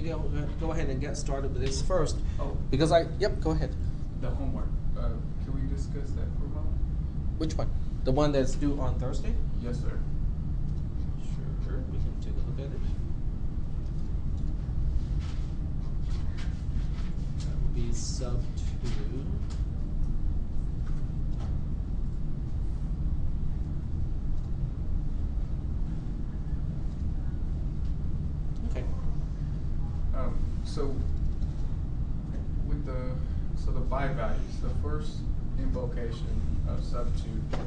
go ahead and get started with this first. Oh. Because yep, go ahead. The homework. Can we discuss that for a moment? Which one? The one that's due on Thursday? Yes, sir. Sure, we can take a look at it. That would be sub 2. Okay. So with the by values, the first invocation of sub 2,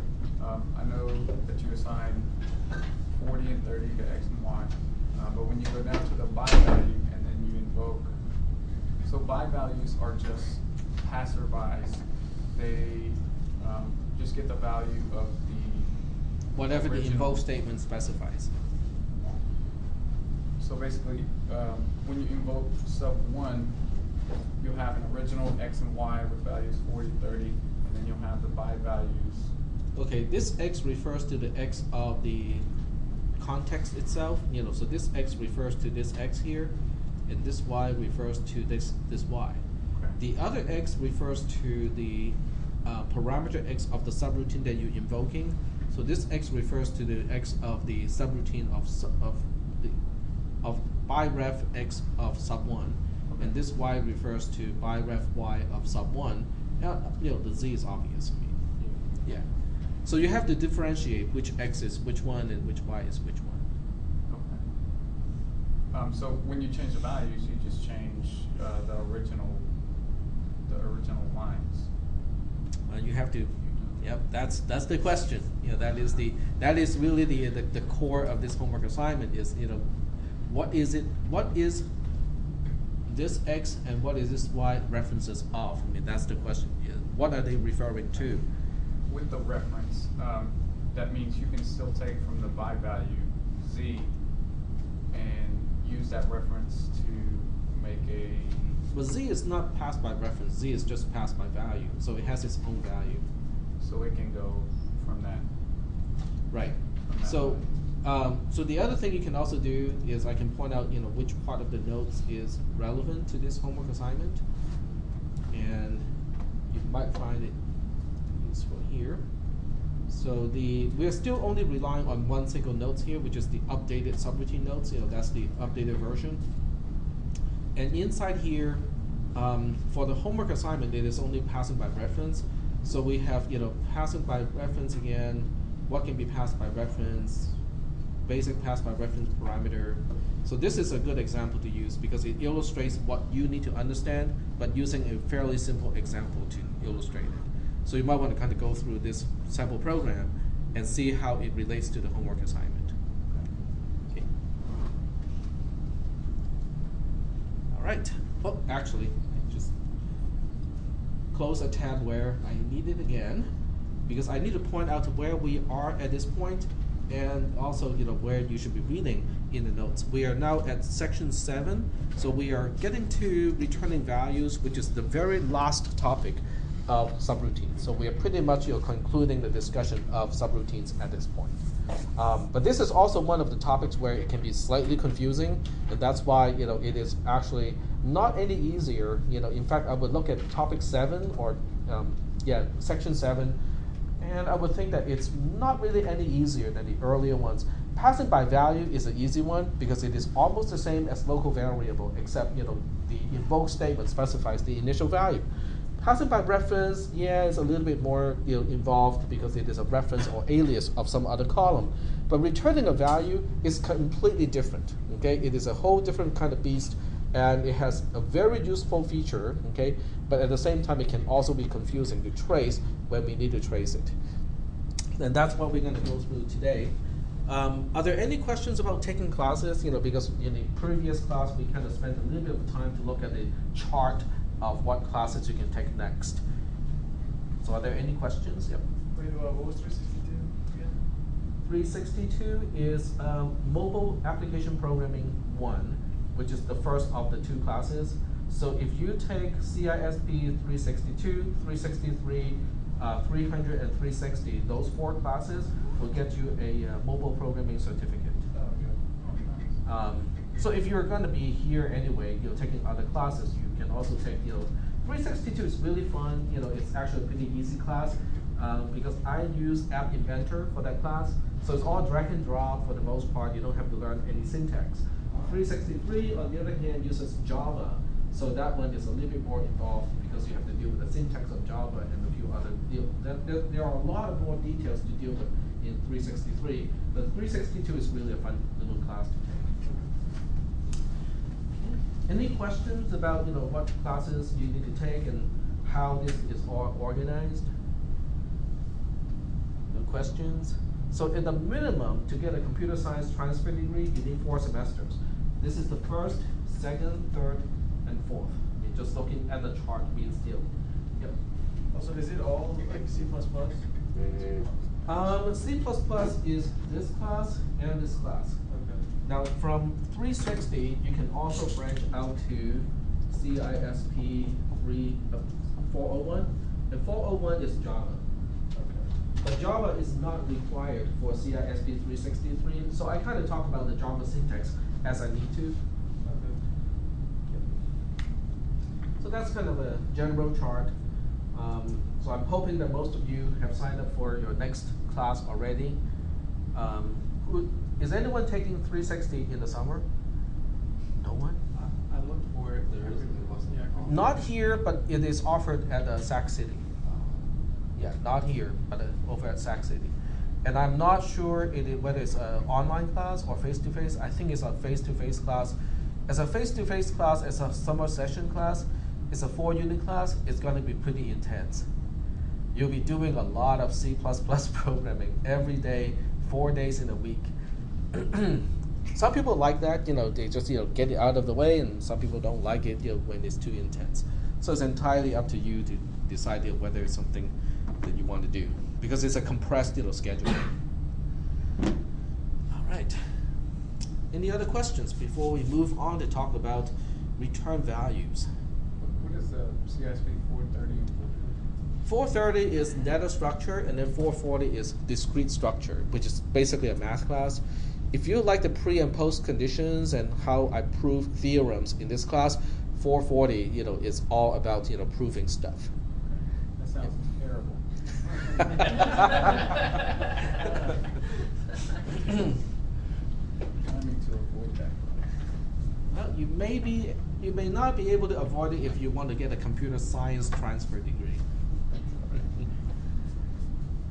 I know that you assign 40 and 30 to x and y, but when you go down to the by value and then you invoke, so by values are just passerbys. They just get the value of the whatever the original. invoke statement specifies. So basically, when you invoke sub 1, you'll have an original x and y with values 40, 30, and then you'll have the by values. Okay, this x refers to the x of the context itself. So this x refers to this x here, and this y refers to this y. Okay. The other x refers to the parameter x of the subroutine that you're invoking. So this x refers to the x of the subroutine of by ref x of sub 1, Okay. and this y refers to by ref y of sub 1. The z is obvious. Yeah. So you have to differentiate which x is which one and which y is which one. Okay. So when you change the values, you just change the original lines. You have to. Yep, that's the question. That is really the core of this homework assignment is what is it? What is this x and what is this y references of? That's the question. What are they referring to? With the reference, that means you can still take from the by value z and use that reference to make a. Well, z is not passed by reference. Z is just passed by value, so it has its own value. So it can go from that. Right. From that So, value. so the other thing you can also do is I can point out which part of the notes is relevant to this homework assignment, and you might find it useful here. So we are still only relying on one single notes here, which is the updated subroutine notes. That's the updated version. And inside here, for the homework assignment, it is only passing by reference. So we have passing by reference again. What can be passed by reference? Basic pass by reference parameter. So this is a good example to use because it illustrates what you need to understand, but using a fairly simple example to illustrate it. So you might want to kind of go through this sample program and see how it relates to the homework assignment. Okay. All right. Oh, actually, I just close a tab where I need it again, because I need to point out where we are at this point, and also where you should be reading in the notes. We are now at section 7, so we are getting to returning values, which is the very last topic of subroutines. So we are pretty much concluding the discussion of subroutines at this point. But this is also one of the topics where it can be slightly confusing, and that's why it is actually not any easier. In fact, I would look at topic 7 or section 7, and I would think that it's not really any easier than the earlier ones. Passing by value is an easy one because it is almost the same as local variable, except the invoke statement specifies the initial value. Passing by reference, it's a little bit more involved because it is a reference or alias of some other column. But returning a value is completely different. Okay, it is a whole different kind of beast, and it has a very useful feature. Okay, but at the same time, it can also be confusing to trace when we need to trace it. And that's what we're going to go through today. Are there any questions about taking classes? Because in the previous class, we kind of spent a little bit of time to look at the chart of what classes you can take next. So are there any questions? Yep. Wait, what was 362 again? 362 is Mobile Application Programming 1, which is the first of the 2 classes. So if you take CISP 362, 363, 300, and 360, those 4 classes will get you a mobile programming certificate. Oh, okay. So if you're going to be here anyway, taking other classes, you can also take, 362 is really fun. It's actually a pretty easy class because I use App Inventor for that class. So it's all drag and drop for the most part. You don't have to learn any syntax. 363, on the other hand, uses Java. So that one is a little bit more involved because you have to deal with the syntax of Java and a few other there are a lot of more details to deal with in 363. But 362 is really a fun little class to take. Any questions about what classes you need to take and how this is all organized? No questions? So at the minimum, to get a computer science transfer degree, you need 4 semesters. This is the first, second, third, and fourth. You're just looking at the chart mean still. Yep. Also, is it all like C++? C++ is this class and this class. Okay. Now from 360, you can also branch out to cisp 401, and 401 is Java. But Java is not required for cisp 363, so I kind of talk about the Java syntax as I need to. Okay. So that's kind of a general chart. So I'm hoping that most of you have signed up for your next class already. Is anyone taking 360 in the summer? No one? I looked for it. There isn't. It wasn't. Yeah. Not here, but it is offered at Sac City. Yeah, not here, but over at Sac City. And I'm not sure whether it's an online class or face-to-face. I think it's a face-to-face class. As a face-to-face class, as a summer session class, it's a 4-unit class, it's going to be pretty intense. You'll be doing a lot of C++ programming every day, 4 days in a week. Some people like that, they just get it out of the way, and some people don't like it when it's too intense. So it's entirely up to you to decide whether it's something that you want to do, because it's a compressed schedule. All right. Any other questions before we move on to talk about return values? What is the CISP 430 and 430 is data structure, and then 440 is discrete structure, which is basically a math class. If you like the pre and post conditions and how I prove theorems in this class, 440, is all about proving stuff. That sounds terrible. I need to avoid that. Well, you may not be able to avoid it if you want to get a computer science transfer degree.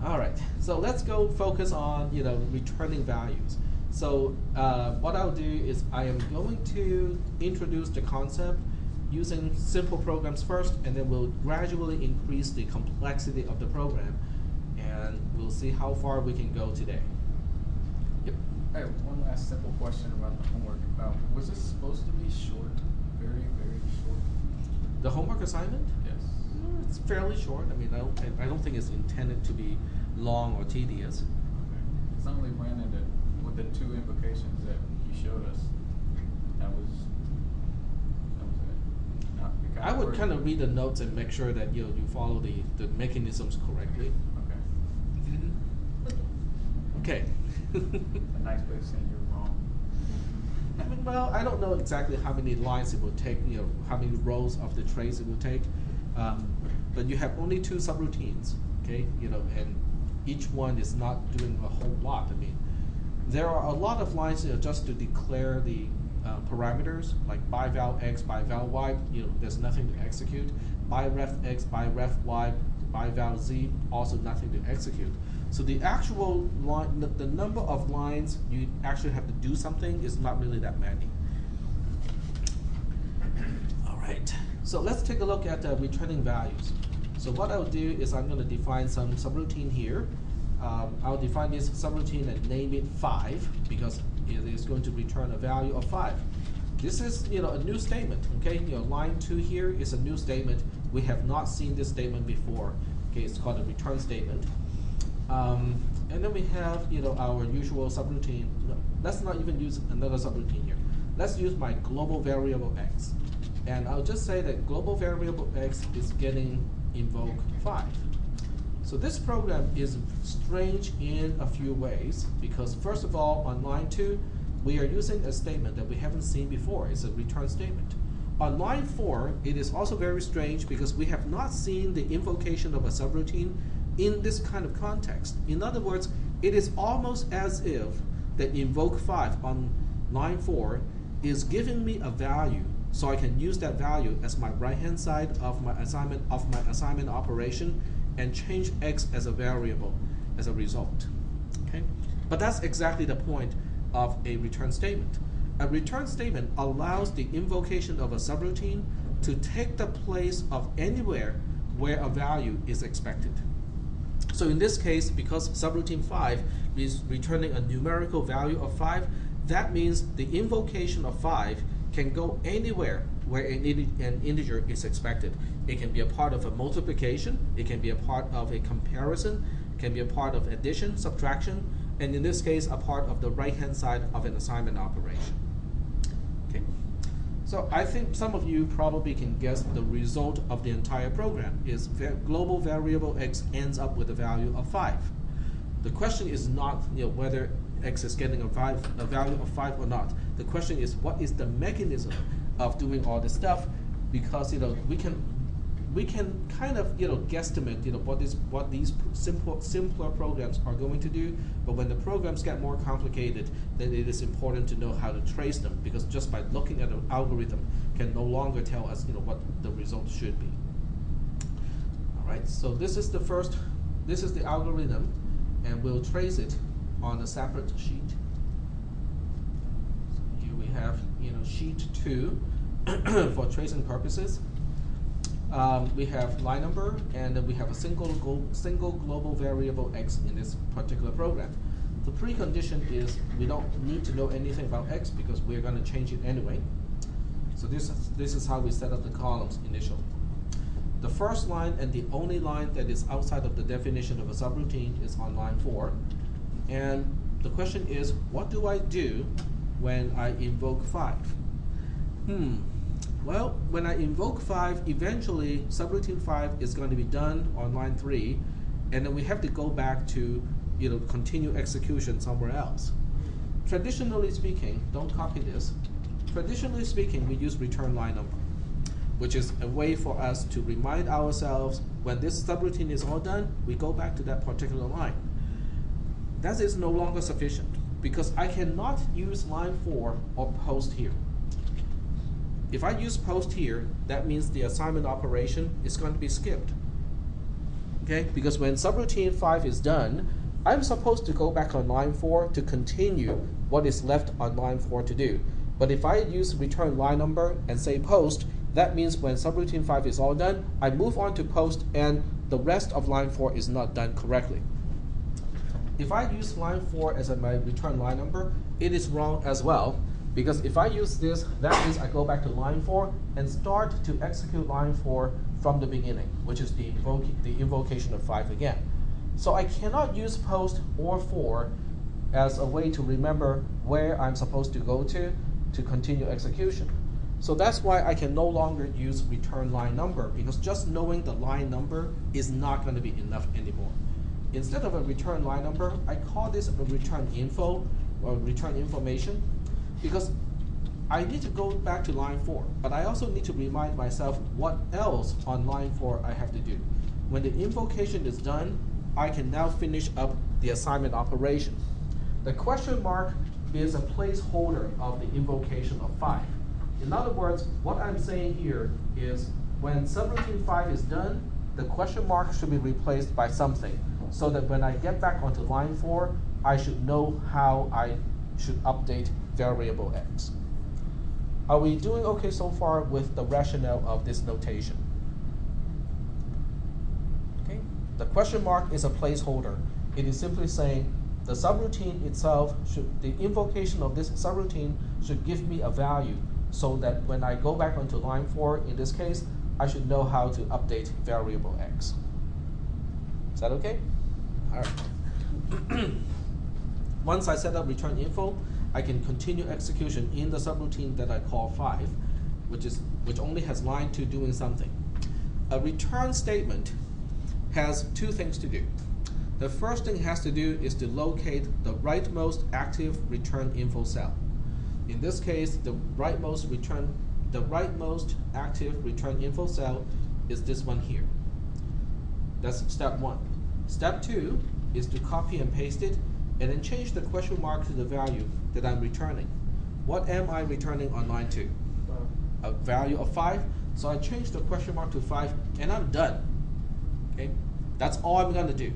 All right, so let's go focus on returning values. So what I'll do is I am going to introduce the concept using simple programs first, and then we'll gradually increase the complexity of the program, and we'll see how far we can go today. Yep. I have one last simple question about the homework. Was this supposed to be short? Very, very short? The homework assignment? Yes. It's fairly short. I mean, I don't think it's intended to be long or tedious. Okay. It's only ran into with the 2 invocations that you showed us. That was it. I would kind of read the notes and make sure that you follow the mechanisms correctly. Okay. Okay. A nice way of saying you're wrong. Well, I don't know exactly how many lines it will take, how many rows of the trace it will take, but you have only 2 subroutines, okay, and each one is not doing a whole lot. I mean, there are a lot of lines just to declare the parameters, like by val x, by val y, there's nothing to execute. By ref x, by ref y, by val z, also nothing to execute. So the actual line, the number of lines you actually have to do something is not really that many. All right, so let's take a look at returning values. So what I'll do is I'm going to define some subroutine here. I'll define this subroutine and name it 5 because it is going to return a value of 5. This is a new statement. Okay, line 2 here is a new statement. We have not seen this statement before. Okay, it's called a return statement. And then we have our usual subroutine. No, let's not even use another subroutine here. Let's use my global variable x, and I'll just say that global variable x is getting invoke 5. So this program is strange in a few ways because first of all, on line 2, we are using a statement that we haven't seen before. It's a return statement. On line 4, it is also very strange because we have not seen the invocation of a subroutine in this kind of context. In other words, it is almost as if the invoke 5 on line 4 is giving me a value, so I can use that value as my right-hand side of my assignment operation and change x as a variable as a result. Okay? But that's exactly the point of a return statement. A return statement allows the invocation of a subroutine to take the place of anywhere where a value is expected. So in this case, because subroutine 5 is returning a numerical value of 5, that means the invocation of 5 can go anywhere where an integer is expected. It can be a part of a multiplication, it can be a part of a comparison, it can be a part of addition, subtraction, and in this case, a part of the right-hand side of an assignment operation. Okay. So I think some of you probably can guess the result of the entire program is global variable x ends up with a value of 5. The question is not whether x is getting a value of 5 or not. The question is, what is the mechanism of doing all this stuff? Because we can kind of guesstimate what these simpler programs are going to do, but when the programs get more complicated, then it is important to know how to trace them, because just by looking at an algorithm can no longer tell us what the result should be. All right, so this is the algorithm, and we'll trace it on a separate sheet. So here we have sheet 2 for tracing purposes. We have line number, and then we have a single global variable x in this particular program. The precondition is we don't need to know anything about x because we're going to change it anyway. So this is how we set up the columns initially. The first line and the only line that is outside of the definition of a subroutine is on line 4. And the question is, what do I do when I invoke 5? Well, when I invoke 5, eventually subroutine 5 is going to be done on line 3, and then we have to go back to continue execution somewhere else. Traditionally speaking, don't copy this. Traditionally speaking, we use return line number, which is a way for us to remind ourselves when this subroutine is all done, we go back to that particular line. That is no longer sufficient because I cannot use line 4 or post here. If I use post here, that means the assignment operation is going to be skipped. Okay, because when subroutine 5 is done, I'm supposed to go back on line 4 to continue what is left on line 4 to do. But if I use return line number and say post, that means when subroutine 5 is all done, I move on to post and the rest of line 4 is not done correctly. If I use line 4 as my return line number, it is wrong as well, because if I use this, that means I go back to line 4 and start to execute line 4 from the beginning, which is the invocation of 5 again. So I cannot use post or 4 as a way to remember where I'm supposed to go to continue execution. So that's why I can no longer use return line number, because just knowing the line number is not going to be enough anymore. Instead of a return line number, I call this a return info or return information, because I need to go back to line 4, but I also need to remind myself what else on line 4 I have to do. When the invocation is done, I can now finish up the assignment operation. The question mark is a placeholder of the invocation of 5. In other words, what I'm saying here is when subroutine 5 is done, the question mark should be replaced by something, so that when I get back onto line 4, I should know how I should update variable x. Are we doing okay so far with the rationale of this notation? Okay. The question mark is a placeholder. It is simply saying the subroutine itself the invocation of this subroutine should give me a value, so that when I go back onto line 4, in this case, I should know how to update variable x. Is that okay? All right. Once I set up return info, I can continue execution in the subroutine that I call 5, which only has line 2 doing something. A return statement has 2 things to do. The first thing it has to do is to locate the rightmost active return info cell. In this case, the rightmost active return info cell is this one here. That's step one. Step two is to copy and paste it, and then change the question mark to the value that I'm returning. What am I returning on line 2? A value of 5. So I change the question mark to 5, and I'm done. Okay, that's all I'm gonna do.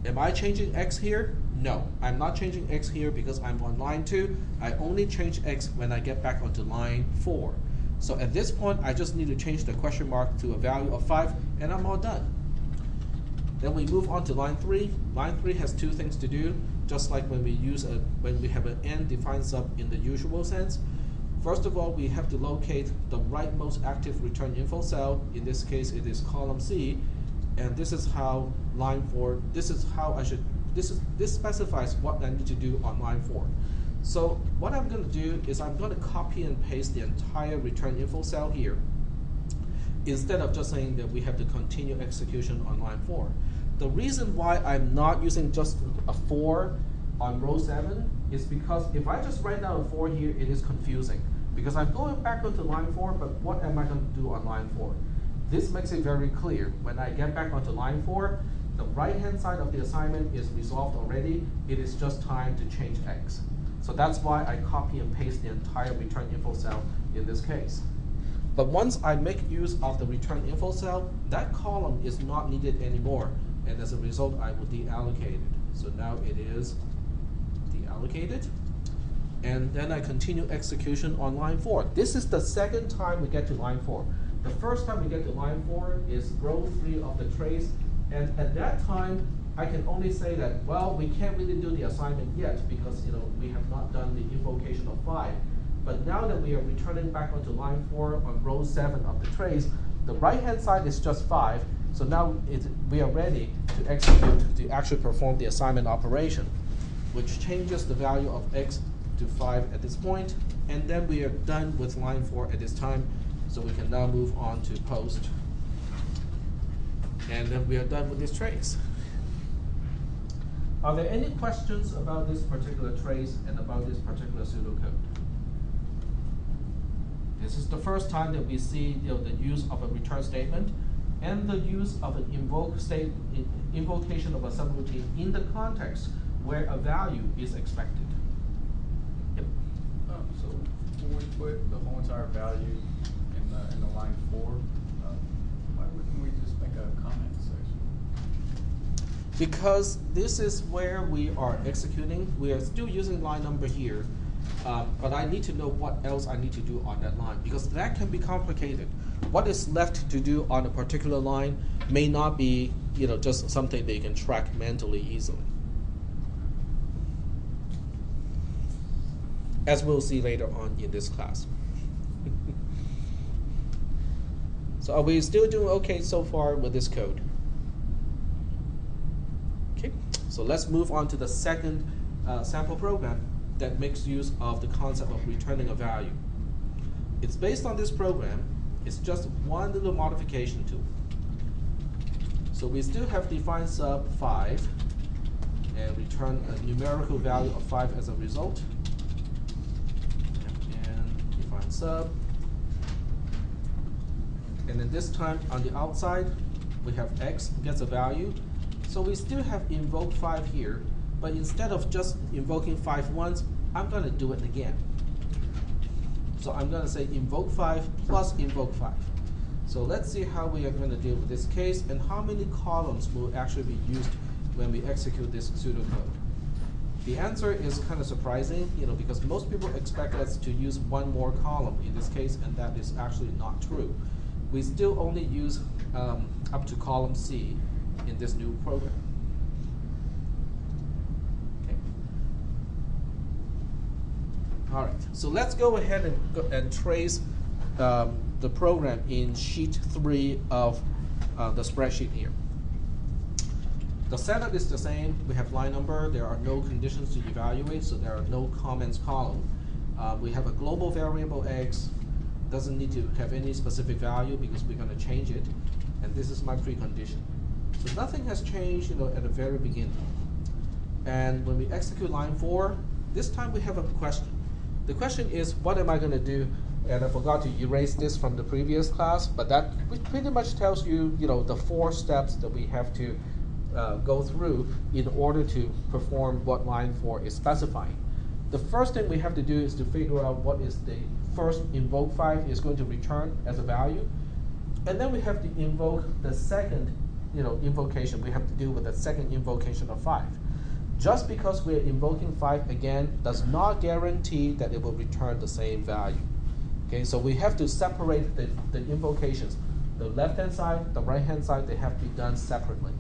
Am I changing x here? No, I'm not changing x here because I'm on line 2. I only change x when I get back onto line 4. So at this point, I just need to change the question mark to a value of 5, and I'm all done. Then we move on to line 3. Line 3 has two things to do, just like when we have an n defined sub in the usual sense. First of all, we have to locate the rightmost active return info cell. In this case, it is column C, and this is how line 4. This specifies what I need to do on line 4. So what I'm going to do is I'm going to copy and paste the entire return info cell here, instead of just saying that we have to continue execution on line 4. The reason why I'm not using just a 4 on row 7 is because if I just write down a 4 here, it is confusing. Because I'm going back onto line 4, but what am I going to do on line 4? This makes it very clear. When I get back onto line 4, the right-hand side of the assignment is resolved already. It is just time to change x. So that's why I copy and paste the entire return info cell in this case. But once I make use of the return info cell, that column is not needed anymore. And as a result, I will deallocate it. So now it is deallocated. And then I continue execution on line 4. This is the second time we get to line 4. The first time we get to line 4 is row 3 of the trace. And at that time, I can only say that, well, we can't really do the assignment yet because we have not done the invocation of 5. But now that we are returning back onto line 4 on row 7 of the trace, the right-hand side is just 5. So now we are ready to execute, to actually perform the assignment operation, which changes the value of x to 5 at this point. And then we are done with line 4 at this time. So we can now move on to post. And then we are done with this trace. Are there any questions about this particular trace and about this particular pseudocode? This is the first time that we see the use of a return statement and the use of an invocation of a subroutine in the context where a value is expected. Yep. So when we put the whole entire value in the line 4, why wouldn't we just make a comment section? Because this is where we are executing. We are still using line number here. But I need to know what else I need to do on that line, because that can be complicated. What is left to do on a particular line may not be, just something that you can track mentally easily. As we'll see later on in this class. So are we still doing okay so far with this code? Okay, so let's move on to the second sample program that makes use of the concept of returning a value. It's based on this program. It's just one little modification to it. So we still have define sub 5 and return a numerical value of 5 as a result. And define sub. And then this time on the outside, we have x gets a value. So we still have invoke 5 here. But instead of just invoking 5 once, I'm going to do it again. So I'm going to say invoke 5 plus invoke 5. So let's see how we are going to deal with this case and how many columns will actually be used when we execute this pseudocode. The answer is kind of surprising, because most people expect us to use one more column in this case, and that is actually not true. We still only use up to column C in this new program. All right, so let's go ahead and trace the program in sheet 3 of the spreadsheet here. The setup is the same. We have line number. There are no conditions to evaluate, so there are no comments column. We have a global variable x. Doesn't need to have any specific value because we're going to change it. And this is my precondition. So nothing has changed at the very beginning. And when we execute line 4, this time we have a question. The question is, what am I going to do? And I forgot to erase this from the previous class, but that pretty much tells you, the 4 steps that we have to go through in order to perform what line 4 is specifying. The first thing we have to do is to figure out what is the first invoke 5 is going to return as a value. And then we have to invoke the second invocation. We have to deal with the second invocation of 5. Just because we're invoking 5 again does not guarantee that it will return the same value. Okay, so we have to separate the invocations. The left-hand side, the right-hand side, they have to be done separately.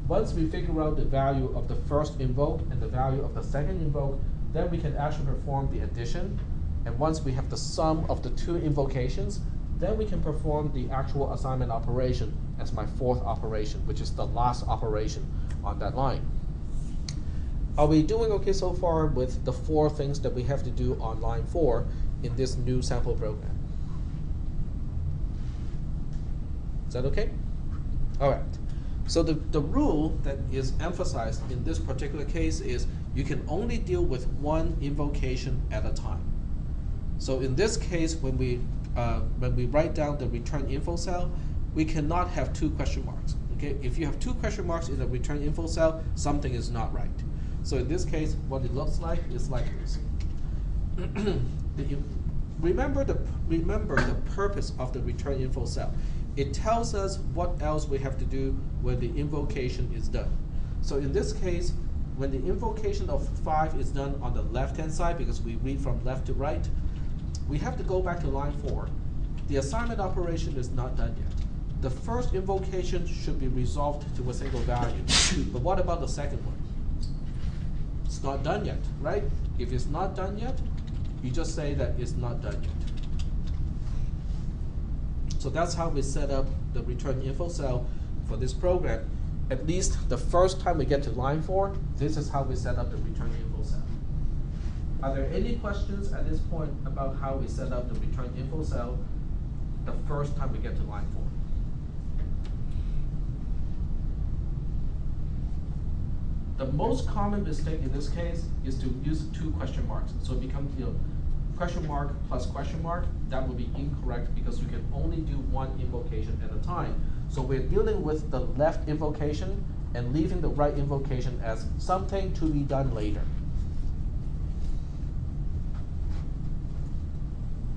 Once we figure out the value of the first invoke and the value of the second invoke, then we can actually perform the addition. And once we have the sum of the 2 invocations, then we can perform the actual assignment operation as my 4th operation, which is the last operation on that line. Are we doing okay so far with the 4 things that we have to do on line 4 in this new sample program? Is that okay? All right. So the rule that is emphasized in this particular case is you can only deal with 1 invocation at a time. So in this case, when we write down the return info cell, we cannot have 2 question marks. Okay? If you have 2 question marks in the return info cell, something is not right. So in this case, what it looks like is like this. Remember the purpose of the return info cell. It tells us what else we have to do when the invocation is done. So in this case, when the invocation of 5 is done on the left-hand side, because we read from left to right, we have to go back to line 4. The assignment operation is not done yet. The first invocation should be resolved to a single value. But what about the second one? It's not done yet, right? If it's not done yet, you just say that it's not done yet. So that's how we set up the return info cell for this program. At least the first time we get to line 4, this is how we set up the return info cell. Are there any questions at this point about how we set up the return info cell the first time we get to line 4? The most common mistake in this case is to use 2 question marks. So it becomes question mark plus question mark. That would be incorrect because you can only do 1 invocation at a time. So we're dealing with the left invocation and leaving the right invocation as something to be done later.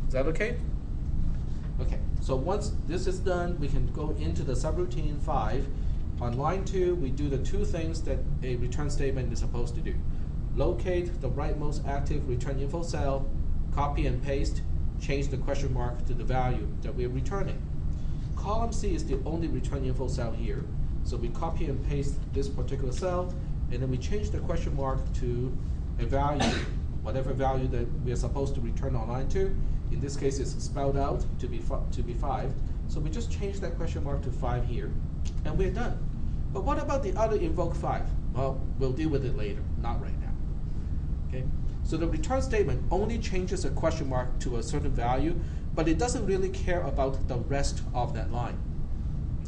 Is that okay? Okay, so once this is done, we can go into the subroutine 5. On line 2, we do the 2 things that a return statement is supposed to do. Locate the rightmost active return info cell, copy and paste, change the question mark to the value that we're returning. Column C is the only return info cell here. So we copy and paste this particular cell, and then we change the question mark to a value, whatever value that we are supposed to return on line 2. In this case, it's spelled out to be 5. So we just change that question mark to 5 here, and we're done. But what about the other invoke 5? Well, we'll deal with it later, not right now. Okay? So the return statement only changes a question mark to a certain value, but it doesn't really care about the rest of that line.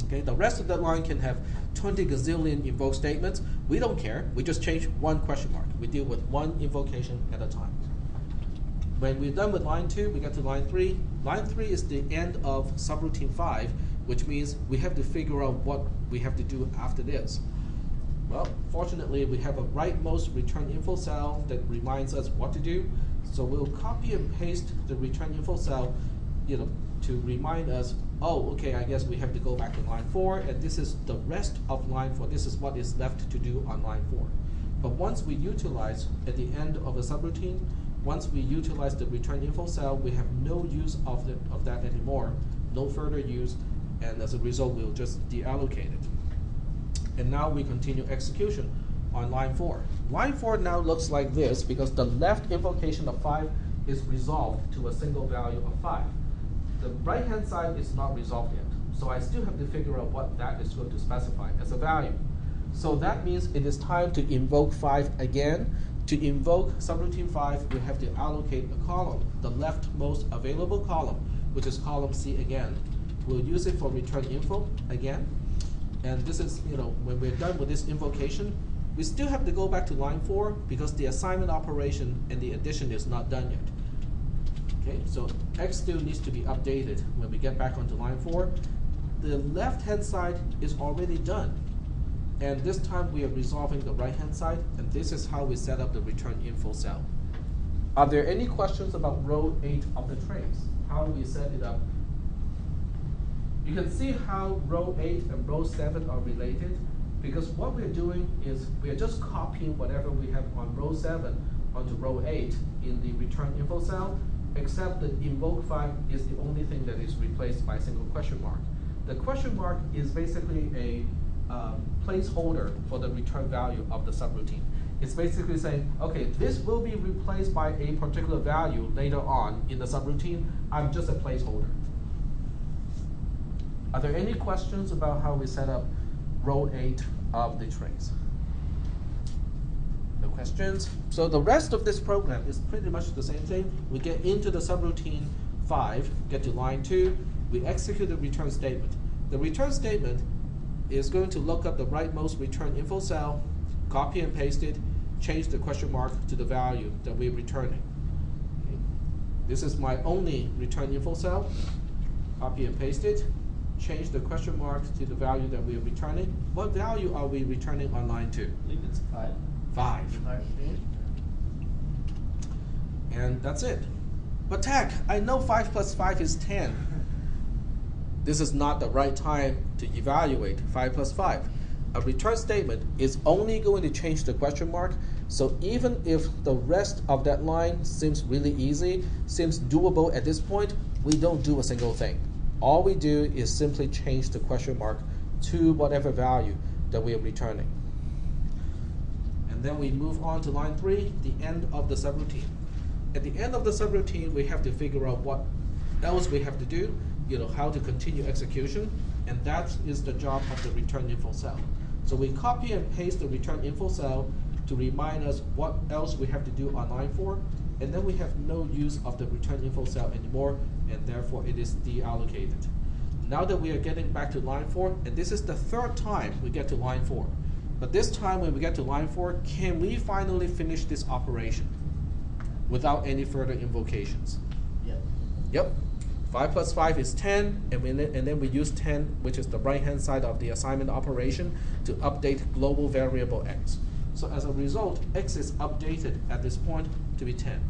Okay? The rest of that line can have 20 gazillion invoke statements. We don't care. We just change 1 question mark. We deal with 1 invocation at a time. When we're done with line 2, we get to line 3. Line 3 is the end of subroutine 5, which means we have to figure out what we have to do after this. Well, fortunately, we have a rightmost return info cell that reminds us what to do. So we'll copy and paste the return info cell, to remind us, oh, okay, I guess we have to go back to line 4, and this is the rest of line 4. This is what is left to do on line 4. But once we utilize, at the end of a subroutine, once we utilize the return info cell, we have no use of that anymore, no further use, and as a result, we'll just deallocate it. And now we continue execution on line 4. Line 4 now looks like this because the left invocation of 5 is resolved to a single value of 5. The right-hand side is not resolved yet, so I still have to figure out what that is going to specify as a value. So that means it is time to invoke 5 again. To invoke subroutine 5, we have to allocate a column, the leftmost available column, which is column C again. We'll use it for return info again. And this is, when we're done with this invocation, we still have to go back to line 4 because the assignment operation and the addition is not done yet. Okay, so X still needs to be updated when we get back onto line 4. The left-hand side is already done. And this time we are resolving the right-hand side, and this is how we set up the return info cell. Are there any questions about row 8 of the trace? How we set it up? You can see how row 8 and row 7 are related, because what we're doing is we're just copying whatever we have on row 7 onto row 8 in the return info cell, except the invoke file is the only thing that is replaced by a single question mark. The question mark is basically a placeholder for the return value of the subroutine. It's basically saying, okay, this will be replaced by a particular value later on in the subroutine. I'm just a placeholder. Are there any questions about how we set up row 8 of the trace? No questions? So the rest of this program is pretty much the same thing. We get into the subroutine 5, get to line 2, we execute the return statement. The return statement is going to look up the rightmost return info cell, copy and paste it, change the question mark to the value that we're returning. Okay. This is my only return info cell, copy and paste it, change the question mark to the value that we're returning. What value are we returning on line 2? I believe it's 5. 5. Okay. And that's it. But Tech, I know 5 plus 5 is 10. This is not the right time to evaluate 5 plus 5. A return statement is only going to change the question mark, so even if the rest of that line seems really easy, seems doable at this point, we don't do a single thing. All we do is simply change the question mark to whatever value that we are returning. And then we move on to line 3, the end of the subroutine. At the end of the subroutine, we have to figure out what else we have to do, how to continue execution, and that is the job of the return info cell. So we copy and paste the return info cell to remind us what else we have to do on line 4, and then we have no use of the return info cell anymore, and therefore it is deallocated. Now that we are getting back to line 4, and this is the 3rd time we get to line 4, but this time when we get to line 4, can we finally finish this operation without any further invocations? Yep. 5 plus 5 is 10, and then we use 10, which is the right-hand side of the assignment operation, to update global variable x. So as a result, x is updated at this point to be 10.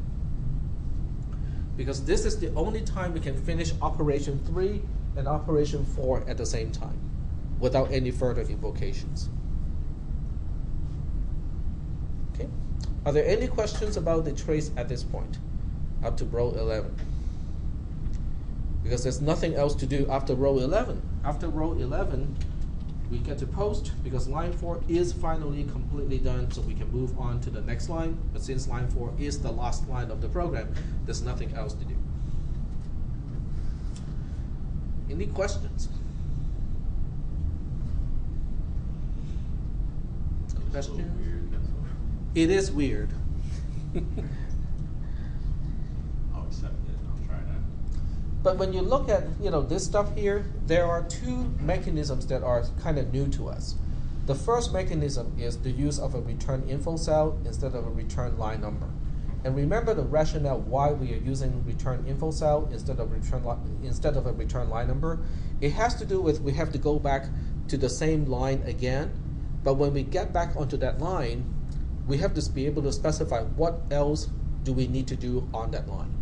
Because this is the only time we can finish operation 3 and operation 4 at the same time, without any further invocations. Okay. Are there any questions about the trace at this point, up to row 11? Because there's nothing else to do after row 11. After row 11, we get to post, because line 4 is finally completely done, so we can move on to the next line. But since line 4 is the last line of the program, there's nothing else to do. Any questions? Questions? It is weird. I'll accept it. I'll try that. But when you look at this stuff here, there are 2 mechanisms that are kind of new to us. The first mechanism is the use of a return info cell instead of a return line number. And remember the rationale why we are using return info cell instead of a return line number. It has to do with we have to go back to the same line again, but when we get back onto that line, we have to be able to specify what else do we need to do on that line.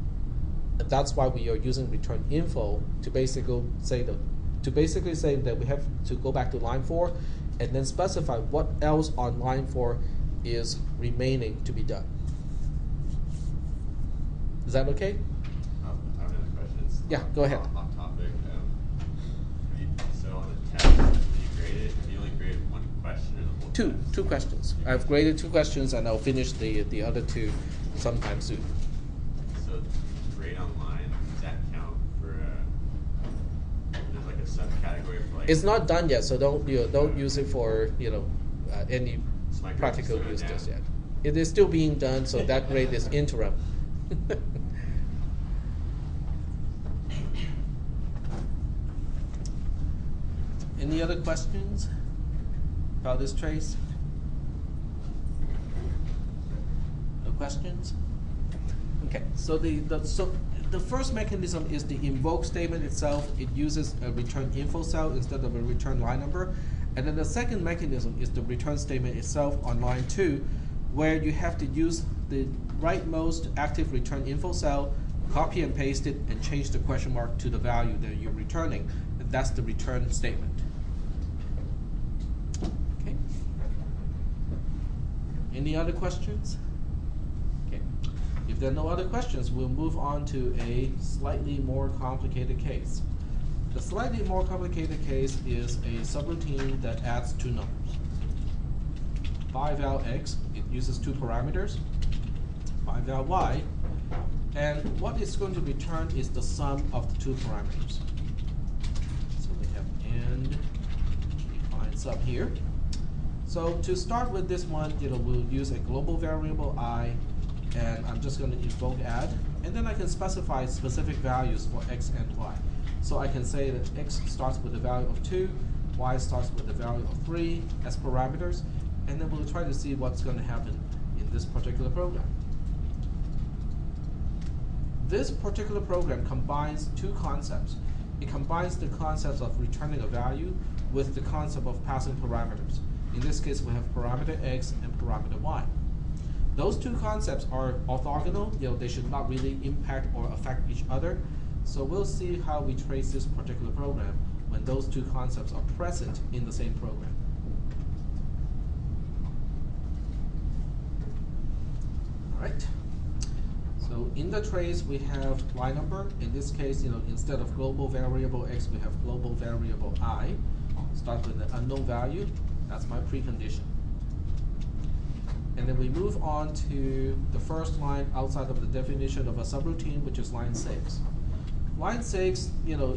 And that's why we are using return info to basically say that we have to go back to line 4 and then specify what else on line 4 is remaining to be done. Is that okay? I have another question. It's Yeah, go ahead. Off topic. So on the test, when you grade it, do you only grade 1 question or the whole test? Two questions. I've graded 2 questions, and I'll finish the other 2 sometime soon. So grade online, does that count for there's like a subcategory for like? It's not done yet, so don't use it for any So my grade practical is use down. just yet. It is still being done, so that grade is interim. Any other questions about this trace? No questions? Okay, so the first mechanism is the invoke statement itself. It uses a return info cell instead of a return line number. And then the second mechanism is the return statement itself on line 2, where you have to use the rightmost active return info cell, copy and paste it, and change the question mark to the value that you're returning. And that's the return statement. Okay. Any other questions? Okay. If there are no other questions, we'll move on to a slightly more complicated case. The slightly more complicated case is a subroutine that adds two numbers. By val x, it uses two parameters, by val y, and what it's going to return is the sum of the two parameters. So we have and define sub here. So to start with this one, we'll use a global variable I, and I'm just going to invoke add, and then I can specify specific values for x and y. So I can say that x starts with a value of 2, y starts with a value of 3 as parameters, and then we'll try to see what's going to happen in this particular program. This particular program combines two concepts. It combines the concepts of returning a value with the concept of passing parameters. In this case, we have parameter x and parameter y. Those two concepts are orthogonal. They should not really impact or affect each other. So we'll see how we trace this particular program when those two concepts are present in the same program. All right. So in the trace, we have line number. In this case, instead of global variable x, we have global variable I. Start with the unknown value. That's my precondition. And then we move on to the first line outside of the definition of a subroutine, which is line 6. Line 6,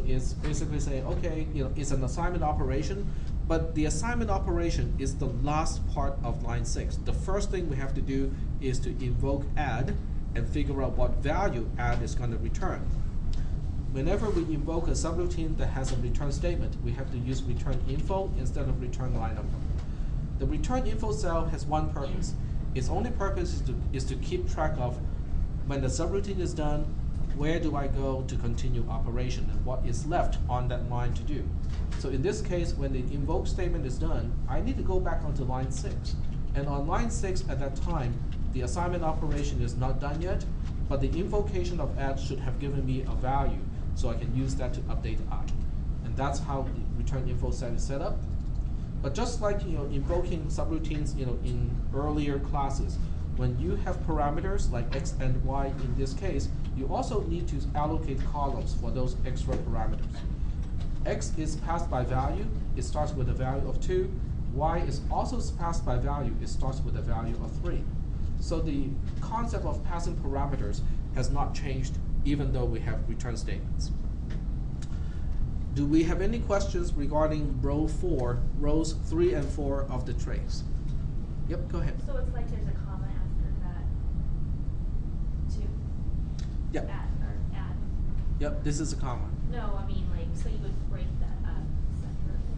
is basically saying, okay, it's an assignment operation, but the assignment operation is the last part of line 6. The first thing we have to do is to invoke add and figure out what value add is going to return. Whenever we invoke a subroutine that has a return statement, we have to use return info instead of return line number. The return info cell has one purpose. Its only purpose is to keep track of when the subroutine is done, where do I go to continue operation, and what is left on that line to do. So in this case, when the invoke statement is done, I need to go back onto line 6. And on line 6 at that time, the assignment operation is not done yet, but the invocation of add should have given me a value, so I can use that to update I. And that's how the return info set is set up. But just like invoking subroutines in earlier classes, when you have parameters like x and y in this case, you also need to allocate columns for those extra parameters. X is passed by value, it starts with a value of 2. Y is also passed by value, it starts with a value of 3. So the concept of passing parameters has not changed even though we have return statements. Do we have any questions regarding rows 3 and 4 of the trace? Yep, go ahead. So it's like there's a comma after that to Yep. add. Yep, this is a comma. No, I mean so you would break that up separately.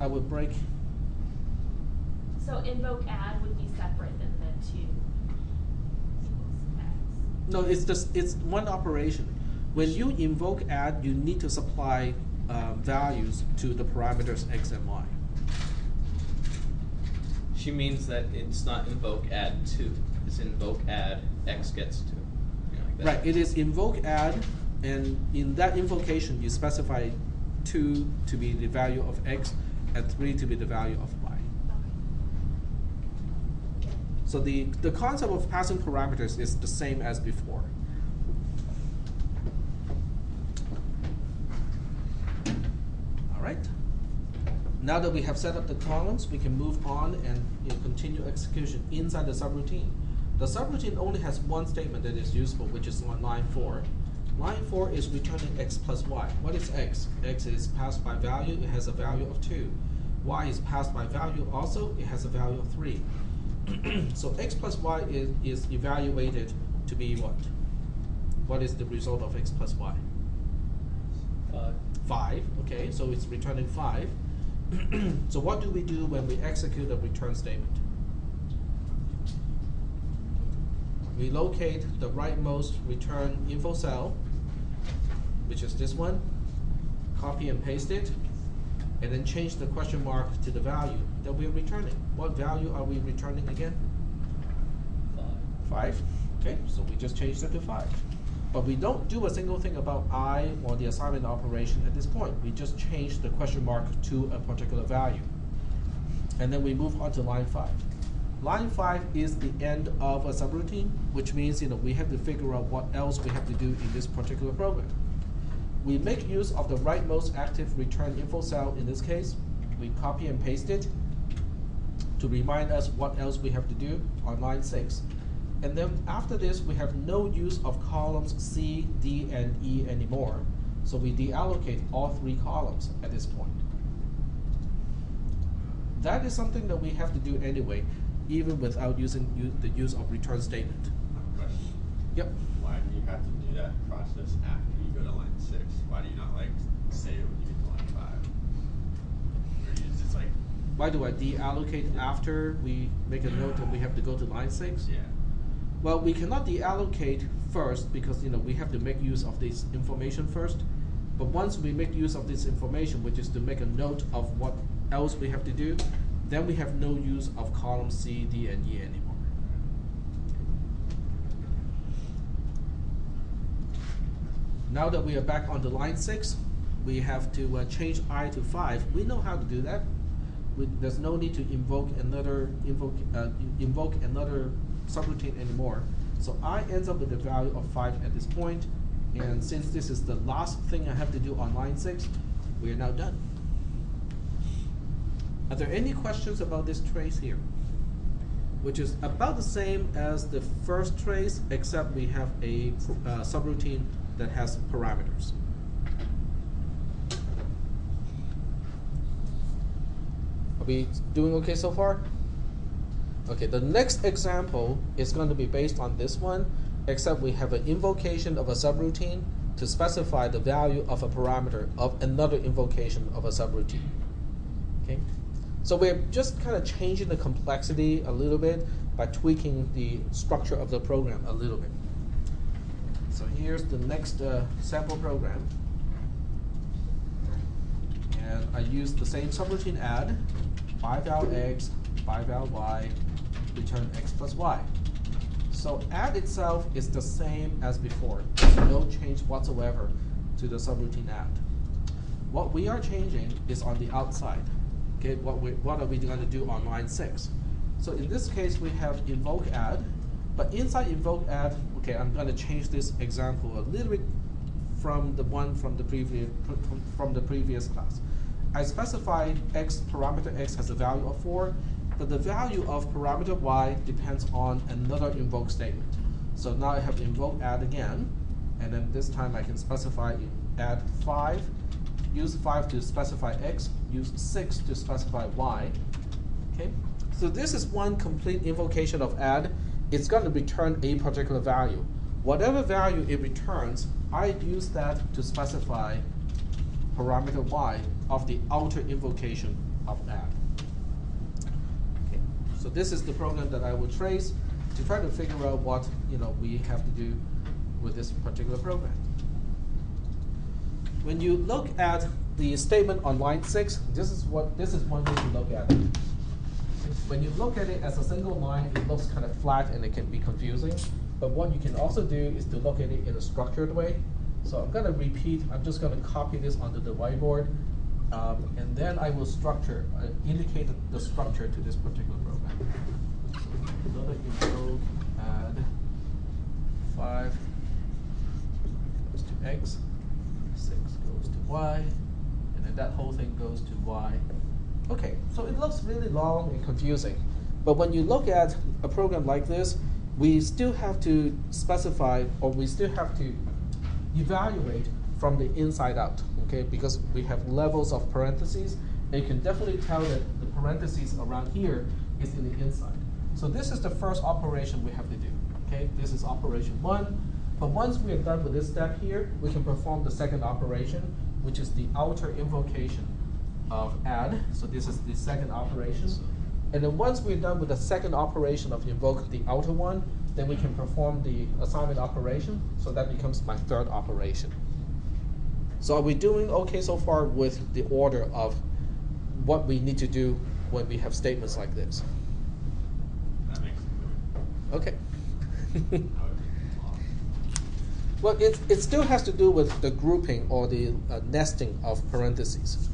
I would break. So invoke add would be separate than the 2 equals x. No, it's one operation. When you invoke add, you need to supply values to the parameters x and y. She means that it's not invoke add 2. It's invoke add x gets 2. Like that. Right, it is invoke add, and in that invocation, you specify 2 to be the value of x and 3 to be the value of y. So the concept of passing parameters is the same as before. All right. Now that we have set up the columns, we can move on and continue execution inside the subroutine. The subroutine only has one statement that is useful, which is on line 4. Line 4 is returning x plus y. What is x? X is passed by value, it has a value of 2. Y is passed by value also, it has a value of 3. So x plus y is evaluated to be what? What is the result of x plus y? 5, okay, so it's returning 5. So what do we do when we execute a return statement? we locate the rightmost return info cell, which is this one, copy and paste it, and then change the question mark to the value that we're returning. What value are we returning again? 5. Okay, so we just changed it to 5. But we don't do a single thing about I or the assignment operation at this point. We just change the question mark to a particular value. And then we move on to line 5. Line 5 is the end of a subroutine, which means we have to figure out what else we have to do in this particular program. We make use of the rightmost active return info cell in this case. We copy and paste it to remind us what else we have to do on line 6. And then after this, we have no use of columns C, D, and E anymore. So we deallocate all 3 columns at this point. That is something that we have to do anyway, even without using the use of return statement. Question. Yep. Why do you have to do that process after you go to line 6? Why do you not say it when you get to line 5? Or do you just like? Why do I deallocate after we make a note that we have to go to line 6? Yeah. Well, we cannot deallocate first because we have to make use of this information first. But once we make use of this information, which is to make a note of what else we have to do, then we have no use of column C, D, and E anymore. Now that we are back on the line 6, we have to change I to 5. We know how to do that. There's no need to invoke another subroutine anymore. So I ends up with a value of 5 at this point, and since this is the last thing I have to do on line 6, we are now done. Are there any questions about this trace here? Which is about the same as the first trace, except we have a subroutine that has parameters. Are we doing okay so far? Okay, the next example is going to be based on this one, except we have an invocation of a subroutine to specify the value of a parameter of another invocation of a subroutine. Okay, so we're just kind of changing the complexity a little bit by tweaking the structure of the program a little bit. So here's the next sample program. And I use the same subroutine add, by val x, by val y, return x plus y. So add itself is the same as before. There's no change whatsoever to the subroutine add. What we are changing is on the outside. Okay, what are we going to do on line 6? So in this case, we have invoke add, but inside invoke add, okay, I'm going to change this example a little bit from the one from the previous class. I specified x, parameter x has a value of 4, but the value of parameter y depends on another invoke statement. So now I have invoke add again, and then this time I can specify add 5, use 5 to specify x, use 6 to specify y. Okay, so this is one complete invocation of add. It's going to return a particular value. Whatever value it returns, I use that to specify parameter y of the outer invocation of add. Okay. So this is the program that I will trace to try to figure out what we have to do with this particular program. When you look at the statement on line 6, this is one way to look at it. When you look at it as a single line, it looks kind of flat and it can be confusing. But what you can also do is to look at it in a structured way. So I'm going to repeat, I'm just going to copy this onto the whiteboard, and then I will indicate the structure to this particular program. So another invoke add 5 goes to x, 6 goes to y, and then that whole thing goes to y. Okay, so it looks really long and confusing, but when you look at a program like this, we still have to specify, or we still have to evaluate from the inside out, okay? Because we have levels of parentheses, and you can definitely tell that the parentheses around here is in the inside. So this is the first operation we have to do, okay? This is operation 1, but once we are done with this step here, we can perform the second operation, which is the outer invocation of add. So this is the second operation. And then once we're done with the second operation of invoke the outer one, then we can perform the assignment operation. So that becomes my third operation. So are we doing okay so far with the order of what we need to do when we have statements like this? That makes it Okay. good. Well, it still has to do with the grouping or the nesting of parentheses.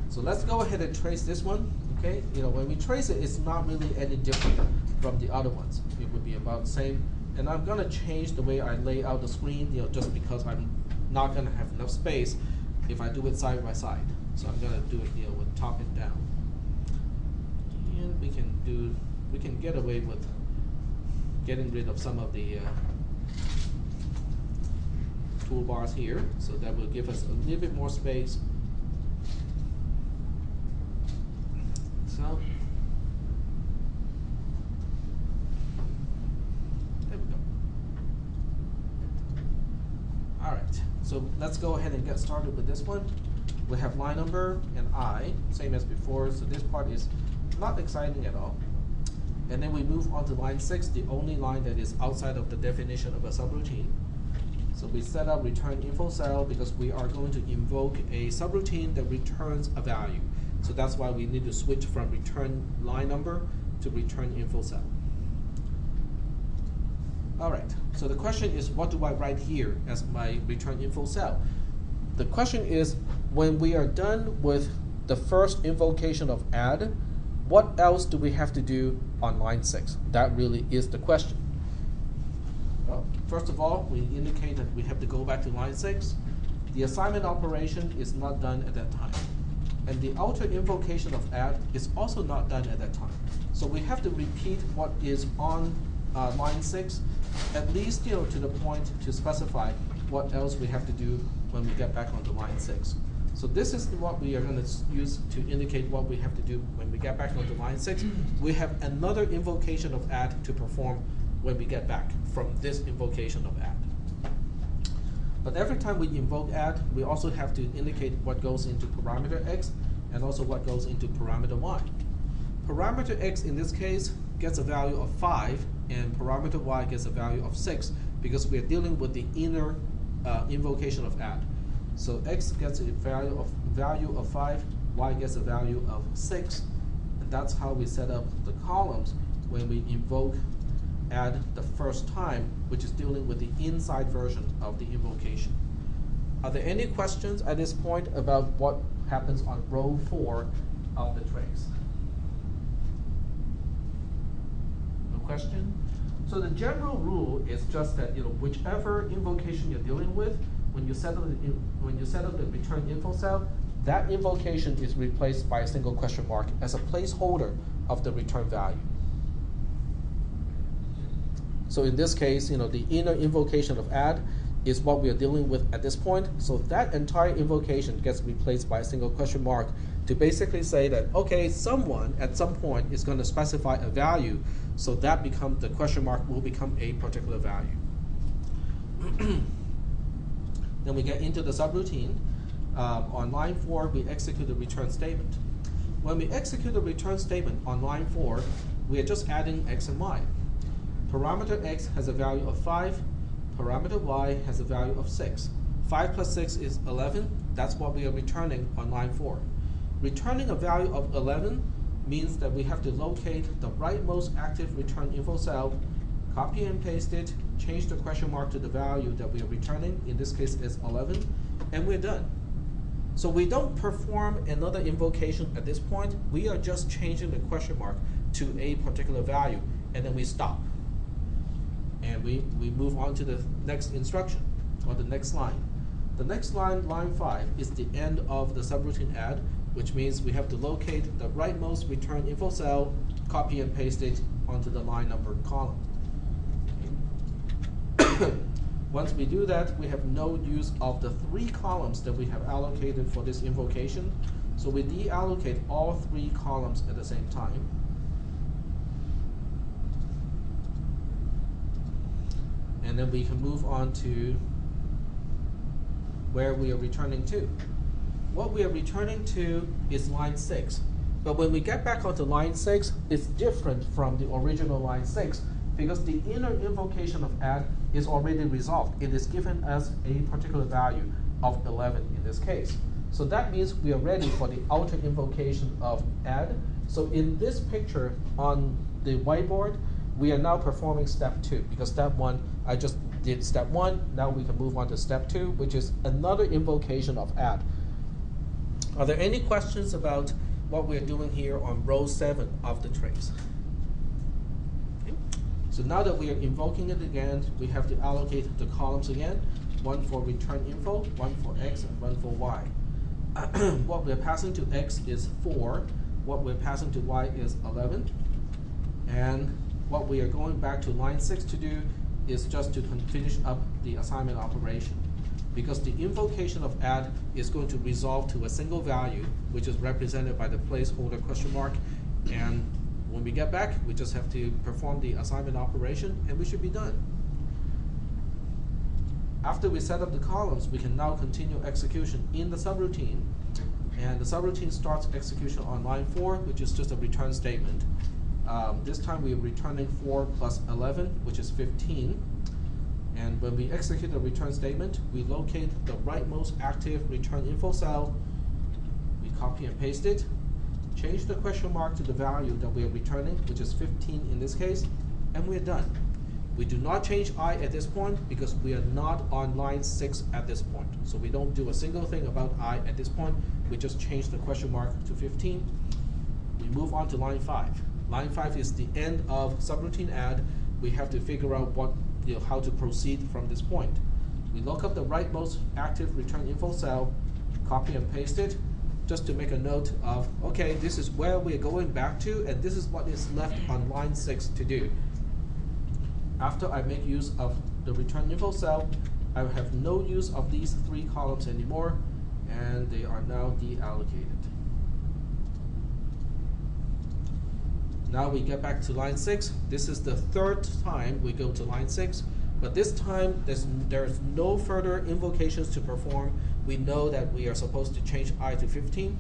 So let's go ahead and trace this one. Okay, when we trace it, it's not really any different from the other ones. It would be about the same. And I'm gonna change the way I lay out the screen, just because I'm not gonna have enough space if I do it side by side. So I'm gonna do it with top and down. And we can get away with getting rid of some of the toolbars here, so that will give us a little bit more space. So there we go. All right, so let's go ahead and get started with this one. We have line number and I, same as before, so this part is not exciting at all. And then we move on to line 6, the only line that is outside of the definition of a subroutine. So we set up return info cell because we are going to invoke a subroutine that returns a value. So that's why we need to switch from return line number to return info cell. All right, so the question is, what do I write here as my return info cell? The question is, when we are done with the first invocation of add, what else do we have to do on line 6? That really is the question. Well, first of all, we indicate that we have to go back to line 6. The assignment operation is not done at that time. And the outer invocation of add is also not done at that time. So we have to repeat what is on line 6, at least to the point to specify what else we have to do when we get back onto line 6. So this is what we are going to use to indicate what we have to do when we get back onto line 6. We have another invocation of add to perform when we get back from this invocation of add. But every time we invoke add, we also have to indicate what goes into parameter x and also what goes into parameter y. Parameter x in this case gets a value of 5 and parameter y gets a value of 6 because we are dealing with the inner invocation of add. So x gets a value of 5, y gets a value of 6, and that's how we set up the columns when we invoke add the first time, which is dealing with the inside version of the invocation. Are there any questions at this point about what happens on row 4 of the trace? No question? So the general rule is just that whichever invocation you're dealing with, when you set up the return info cell, that invocation is replaced by a single question mark as a placeholder of the return value. So in this case, the inner invocation of add is what we are dealing with at this point. So that entire invocation gets replaced by a single question mark to basically say that, okay, someone at some point is going to specify a value, so that becomes, the question mark will become a particular value. Then we get into the subroutine. On line 4, we execute the return statement. When we execute the return statement on line 4, we are just adding x and y. Parameter x has a value of 5. Parameter y has a value of 6. 5 plus 6 is 11. That's what we are returning on line 4. Returning a value of 11 means that we have to locate the rightmost active return info cell, copy and paste it, change the question mark to the value that we are returning. In this case, it's 11, and we're done. So we don't perform another invocation at this point. We are just changing the question mark to a particular value, and then we stop. And we move on to the next instruction, or the next line. The next line, line 5, is the end of the subroutine add, which means we have to locate the rightmost return info cell, copy and paste it onto the line number column. Once we do that, we have no use of the 3 columns that we have allocated for this invocation. So we deallocate all 3 columns at the same time. And then we can move on to where we are returning to. What we are returning to is line 6. But when we get back onto line 6, it's different from the original line 6 because the inner invocation of add is already resolved. It is given as a particular value of 11 in this case. So that means we are ready for the outer invocation of add. So in this picture on the whiteboard, we are now performing step 2 because step 1, I just did step 1. Now we can move on to step 2, which is another invocation of add. Are there any questions about what we're doing here on row 7 of the trace? Okay. So now that we are invoking it again, we have to allocate the columns again. One for return info, one for X, and one for Y. What we're passing to X is 4. What we're passing to Y is 11. And what we are going back to line 6 to do is just to finish up the assignment operation. Because the invocation of add is going to resolve to a single value, which is represented by the placeholder question mark. And when we get back, we just have to perform the assignment operation, and we should be done. After we set up the columns, we can now continue execution in the subroutine. And the subroutine starts execution on line 4, which is just a return statement. This time we are returning 4 plus 11, which is 15. And when we execute the return statement, we locate the rightmost active return info cell, we copy and paste it, change the question mark to the value that we are returning, which is 15 in this case, and we're done. We do not change I at this point because we are not on line 6 at this point. So we don't do a single thing about I at this point. We just change the question mark to 15. We move on to line 5. Line 5 is the end of subroutine add. We have to figure out how to proceed from this point. We look up the rightmost active return info cell, copy and paste it, just to make a note of, okay, this is where we're going back to, and this is what is left on line 6 to do. After I make use of the return info cell, I have no use of these 3 columns anymore, and they are now deallocated. Now we get back to line 6. This is the 3rd time we go to line 6, but this time there's no further invocations to perform. We know that we are supposed to change I to 15.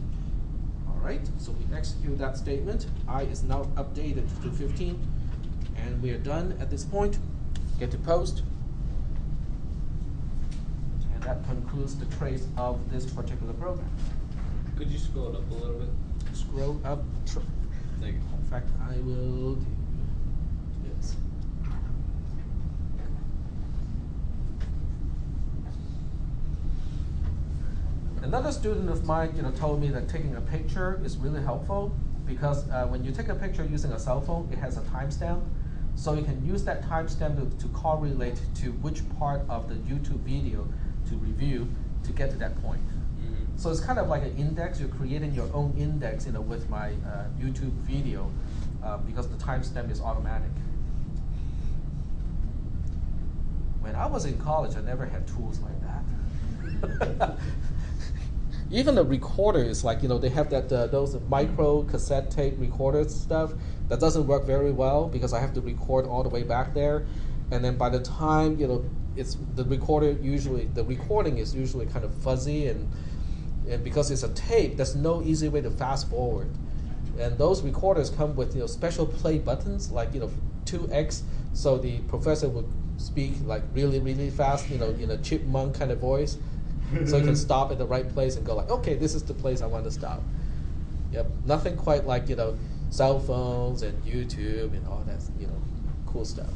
All right, so we execute that statement. I is now updated to 15, and we are done at this point. Get to post. And that concludes the trace of this particular program. Could you scroll it up a little bit? Scroll up. There you go. In fact, I will do this. Another student of mine, told me that taking a picture is really helpful because when you take a picture using a cell phone, it has a timestamp. So you can use that timestamp to correlate to which part of the YouTube video to review to get to that point. So it's kind of like an index. You're creating your own index, with my YouTube video because the timestamp is automatic. When I was in college, I never had tools like that. Even the recorder is like, they have that those micro cassette tape recorder stuff that doesn't work very well because I have to record all the way back there, and then by the time it's the recording is usually kind of fuzzy and because it's a tape, there's no easy way to fast forward. And those recorders come with special play buttons like 2x, so the professor would speak like really, really fast, in a chipmunk kind of voice, so you can stop at the right place and go like, okay, this is the place I want to stop. Yep, nothing quite like cell phones and YouTube and all that cool stuff.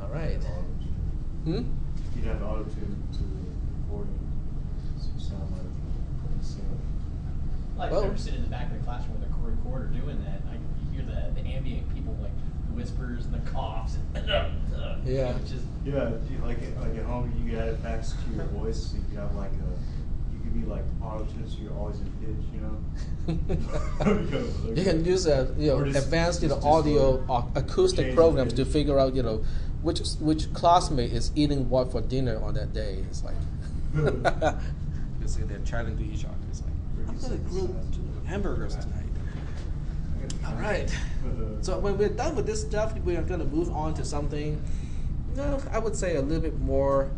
All right. You'd have auto-tune to the recording, so you sound like Like Well- if you're sitting in the back of the classroom with a recorder doing that, you hear the ambient people like the whispers and the coughs and Yeah. which is Yeah, like at home, you could add effects to your voice. So you could have you could be like auto-tune, so you're always in pitch, You can use Or just- advanced just audio for acoustic change programs to pitch. figure out which classmate is eating what for dinner on that day. It's like you see they're chatting to each other. It's like I'm gonna grill hamburgers tonight. All right. So when we're done with this stuff, we are gonna move on to something. I would say a little bit more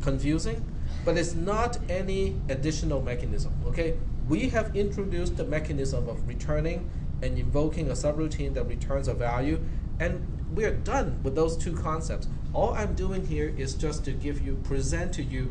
confusing. but it's not any additional mechanism, okay? We have introduced the mechanism of returning and invoking a subroutine that returns a value, and we're done with those two concepts. All I'm doing here is just to present to you,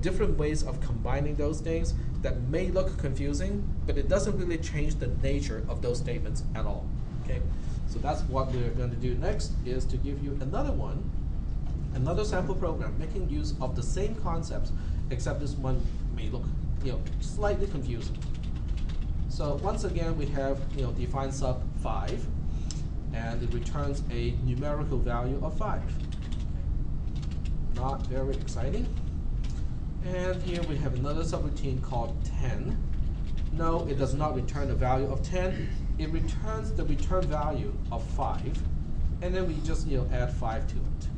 different ways of combining those things that may look confusing, but it doesn't really change the nature of those statements at all, okay? So that's what we're going to do next, is to give you another sample program making use of the same concepts, except this one may look, slightly confusing. So once again, we have, define sub 5, and it returns a numerical value of 5. Not very exciting. And here we have another subroutine called 10. No, it does not return a value of 10. It returns the return value of 5, and then we just, add 5 to it.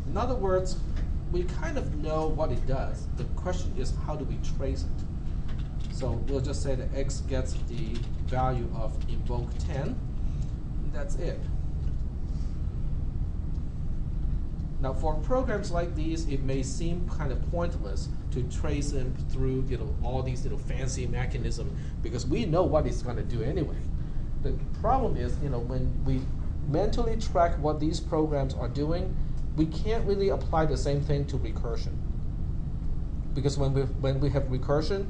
In other words, we kind of know what it does. The question is, how do we trace it? So we'll just say that x gets the value of invoke 10, and that's it. Now for programs like these, it may seem kind of pointless to trace them through all these fancy mechanisms, because we know what it's going to do anyway. The problem is, when we mentally track what these programs are doing, we can't really apply the same thing to recursion. Because when we have recursion,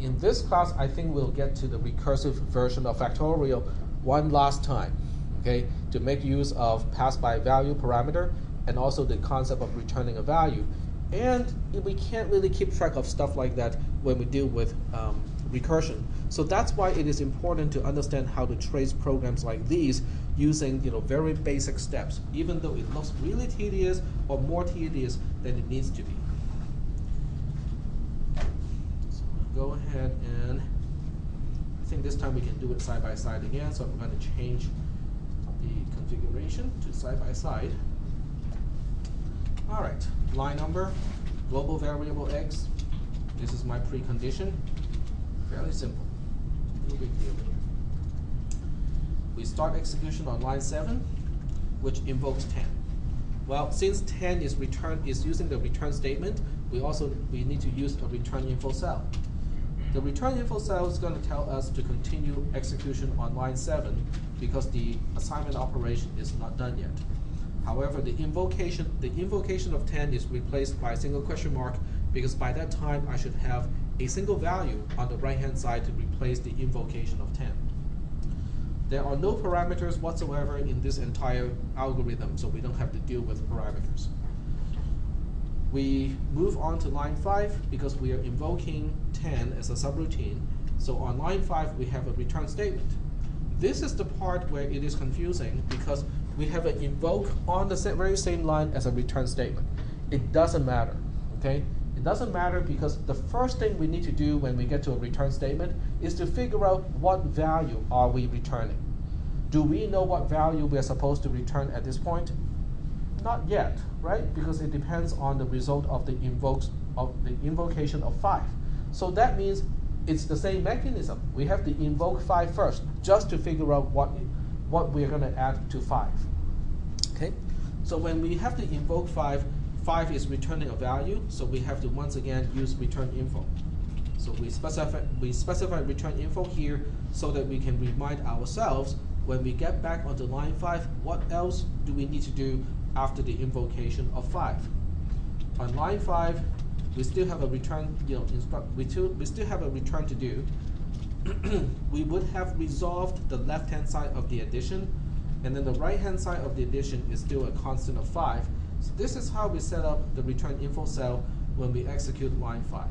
in this class, I think we'll get to the recursive version of factorial one last time, okay, to make use of pass-by-value parameter and also the concept of returning a value. And we can't really keep track of stuff like that when we deal with recursion. So that's why it is important to understand how to trace programs like these using very basic steps, even though it looks really tedious or more tedious than it needs to be. So go ahead, and I think this time we can do it side by side again. So I'm going to change the configuration to side by side. All right, line number, global variable x. This is my precondition. Fairly simple, no big deal here. We start execution on line 7, which invokes 10. Well, since 10 is using the return statement, we need to use a return info cell. The return info cell is going to tell us to continue execution on line 7 because the assignment operation is not done yet. However, the invocation of 10 is replaced by a single question mark, because by that time I should have a single value on the right-hand side to replace the invocation of 10. There are no parameters whatsoever in this entire algorithm, so we don't have to deal with parameters. We move on to line 5 because we are invoking 10 as a subroutine. So on line 5, we have a return statement. This is the part where it is confusing because we have an invoke on the very same line as a return statement. It doesn't matter, okay? It doesn't matter because the first thing we need to do when we get to a return statement is to figure out what value are we returning. Do we know what value we are supposed to return at this point? Not yet, right? Because it depends on the result of the invocation of 5. So that means it's the same mechanism. We have to invoke 5 first, just to figure out what we're going to add to 5. Okay? So when we have to invoke 5, 5 is returning a value, so we have to once again use return info. So we specify return info here so that we can remind ourselves when we get back onto line 5, what else do we need to do after the invocation of 5? On line 5, we still have a return, we still have a return to do. We would have resolved the left-hand side of the addition, and then the right-hand side of the addition is still a constant of 5. So this is how we set up the return info cell when we execute line 5.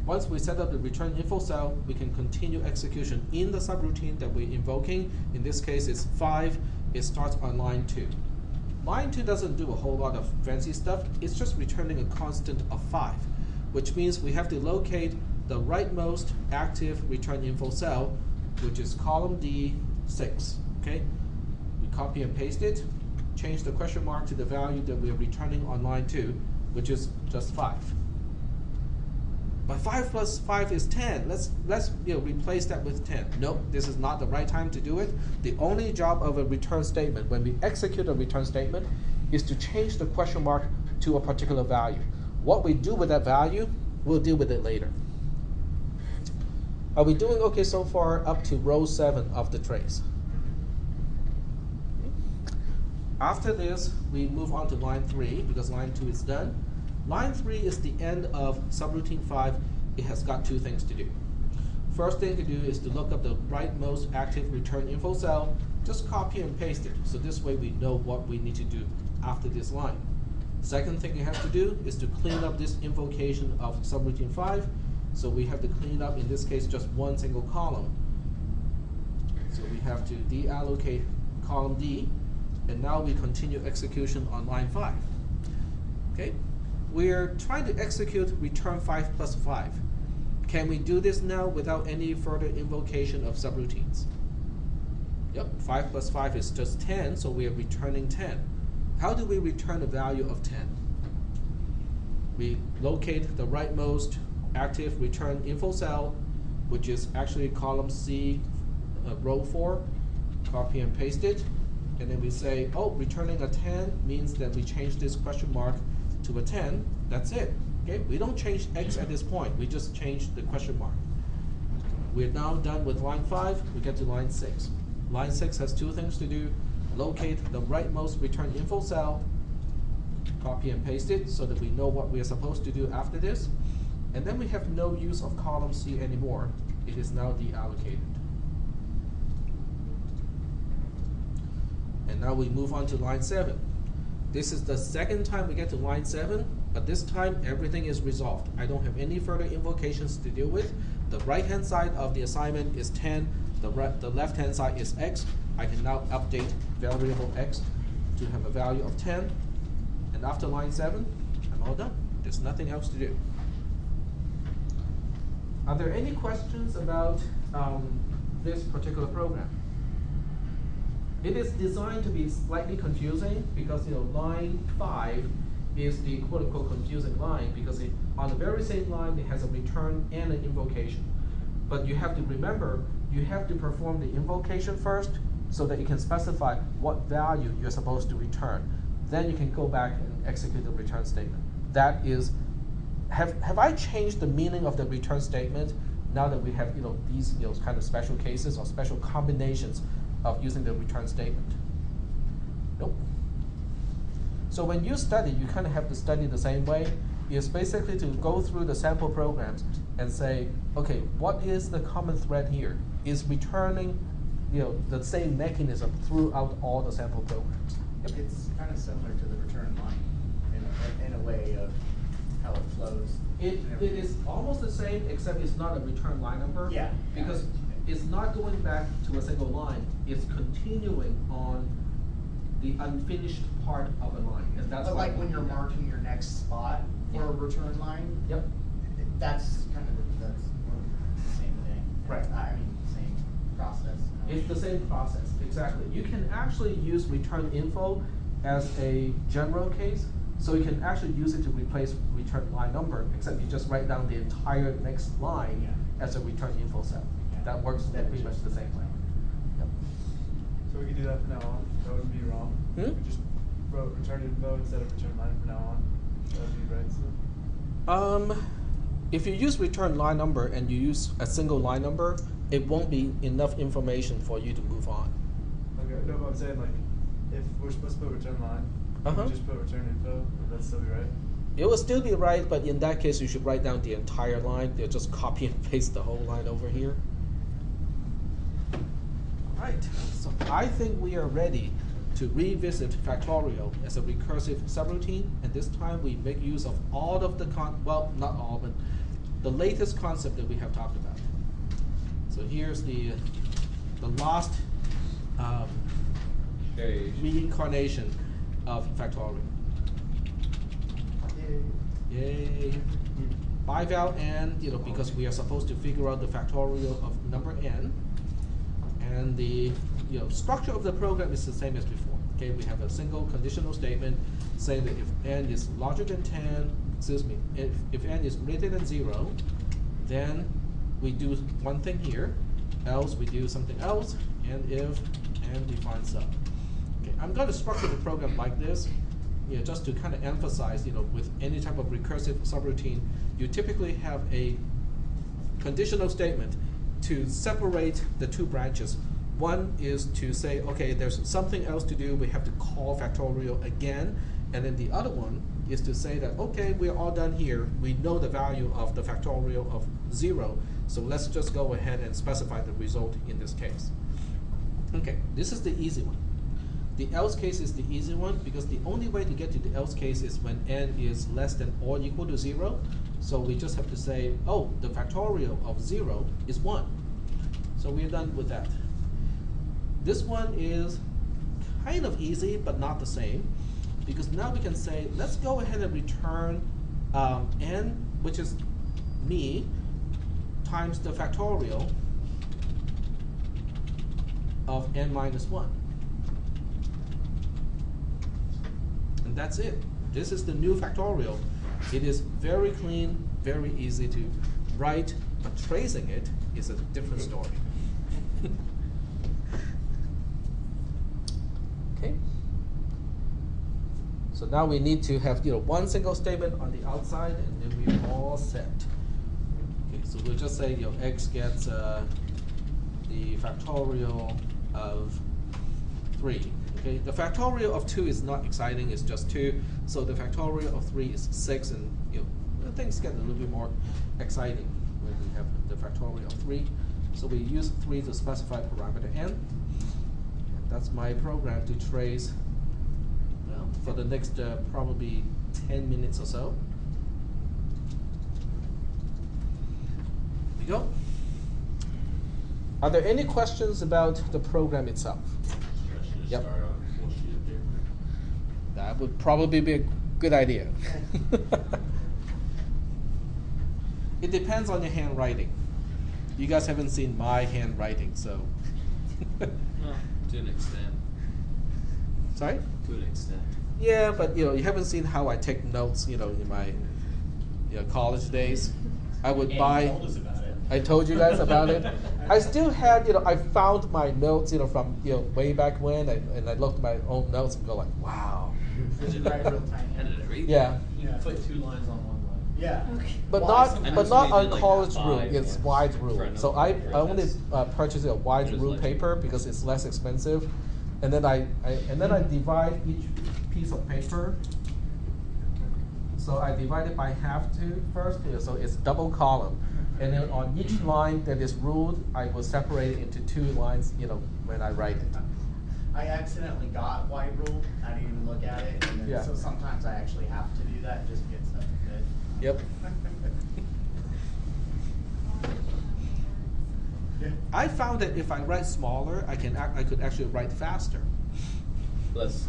Once we set up the return info cell, we can continue execution in the subroutine that we're invoking. In this case, it's 5. It starts on line 2. Line 2 doesn't do a whole lot of fancy stuff. It's just returning a constant of 5, which means we have to locate the rightmost active return info cell, which is column D6. Okay? We copy and paste it, change the question mark to the value that we are returning on line 2, which is just 5. but 5 plus 5 is 10. Let's replace that with 10. Nope, this is not the right time to do it. The only job of a return statement, when we execute a return statement, is to change the question mark to a particular value. What we do with that value, we'll deal with it later. Are we doing okay so far up to row 7 of the trace? After this, we move on to line 3 because line 2 is done. Line 3 is the end of subroutine 5. It has got 2 things to do. First thing to do is to look up the rightmost active return info cell. Just copy and paste it. So this way we know what we need to do after this line. Second thing you have to do is to clean up this invocation of subroutine 5. So we have to clean up, in this case, just one single column. So we have to deallocate column D. And now we continue execution on line 5. Okay? We're trying to execute return 5 plus 5. Can we do this now without any further invocation of subroutines? Yep, 5 plus 5 is just 10, so we are returning 10. How do we return the value of 10? We locate the rightmost active return info cell, which is actually column C, row 4. Copy and paste it. And then we say, oh, returning a 10 means that we change this question mark to a 10. That's it. Okay? We don't change X at this point. We just change the question mark. We're now done with line 5. We get to line 6. Line 6 has 2 things to do. Locate the rightmost return info cell. Copy and paste it so that we know what we are supposed to do after this. And then we have no use of column C anymore. It is now deallocated. And now we move on to line 7. This is the second time we get to line 7, but this time everything is resolved. I don't have any further invocations to deal with. The right-hand side of the assignment is 10. The left-hand side is X. I can now update variable X to have a value of 10. And after line 7, I'm all done. There's nothing else to do. Are there any questions about this particular program? It is designed to be slightly confusing because line 5 is the quote-unquote confusing line because on the very same line it has a return and an invocation. But you have to remember, you have to perform the invocation first so that you can specify what value you're supposed to return. Then you can go back and execute the return statement. That is, have I changed the meaning of the return statement now that we have these kind of special cases or special combinations of using the return statement? Nope. So when you study, you kind of have to study the same way. It's basically to go through the sample programs and say, okay, what is the common thread here? Is returning the same mechanism throughout all the sample programs? Yep. It's kind of similar to the return line in a way of how it flows. It is almost the same, except it's not a return line number. Yeah. Because it's not going back to a single line. It's continuing on the unfinished part of a line, and that's But why like when you're marking your next spot for a return line, Yep. that's kind of the same thing. Right. I mean, same process. It's the same process, exactly. You can actually use return info as a general case, so you can actually use it to replace return line number, except you just write down the entire next line as a return info cell. That works pretty much the same way. Yep. So we can do that from now on. That wouldn't be wrong. Hmm? We just wrote return info instead of return line from now on. That would be right. So. If you use return line number and you use a single line number, it won't be enough information for you to move on. Okay. No, but I'm saying if we're supposed to put return line, we just put return info. Would that still be right? It will still be right, but in that case, you should write down the entire line. You'll just copy and paste the whole line over here. Right, so I think we are ready to revisit factorial as a recursive subroutine, and this time we make use of all of the well, not all, but the latest concept that we have talked about. So here's the last reincarnation of factorial. Yay! Bival n, because we are supposed to figure out the factorial of number n. And the structure of the program is the same as before. Okay, we have a single conditional statement saying that if n is larger than 10, excuse me, if n is greater than 0, then we do one thing here, else we do something else, and if n defines sub. Okay, I'm going to structure the program like this, just to kind of emphasize, with any type of recursive subroutine, you typically have a conditional statement to separate the two branches. One is to say, okay, there's something else to do, we have to call factorial again, and then the other one is to say that, okay, we're all done here, we know the value of the factorial of 0, so let's just go ahead and specify the result in this case. Okay, this is the easy one. The else case is the easy one because the only way to get to the else case is when n is less than or equal to 0. So we just have to say, oh, the factorial of 0 is 1. So we're done with that. This one is kind of easy, but not the same, because now we can say, let's go ahead and return n, which is me, times the factorial of n minus 1. And that's it. This is the new factorial. It is very clean, very easy to write, but tracing it is a different story. Okay. So now we need to have one single statement on the outside, and then we're all set. Okay, so we'll just say x gets the factorial of 3. Okay, the factorial of 2 is not exciting, it's just 2. So the factorial of 3 is 6, and things get a little bit more exciting when we have the factorial of 3. So we use 3 to specify parameter n. And that's my program to trace, well, for the next probably 10 minutes or so. Here we go. Are there any questions about the program itself? Yep. Start on a full sheet of paper. That would probably be a good idea. It depends on your handwriting. You guys haven't seen my handwriting, so. Well, to an extent. Sorry? To an extent. Yeah, but you haven't seen how I take notes, in my college days. I would And buy. you told us about it. I told you guys about it. I still had, I found my notes, from way back when, and I looked at my own notes and go like, wow. Did you write real tiny? And did it read? Yeah. You put 2 lines on 1 line. Yeah. But Why? not, I know but not somebody on did like college 5 rule. It's ones wide for rule. another So I paper. only That's- purchased a wide it is rule like- paper because it's less expensive, and then I divide each piece of paper. So I divide it by half first, so it's double column, and then on each line that is ruled, I will separate it into 2 lines. When I write it. I accidentally got white rule. I didn't even look at it, and then, Yeah. so sometimes I actually have to do that just to get stuff to fit. Yep. I found that if I write smaller, I could actually write faster. Less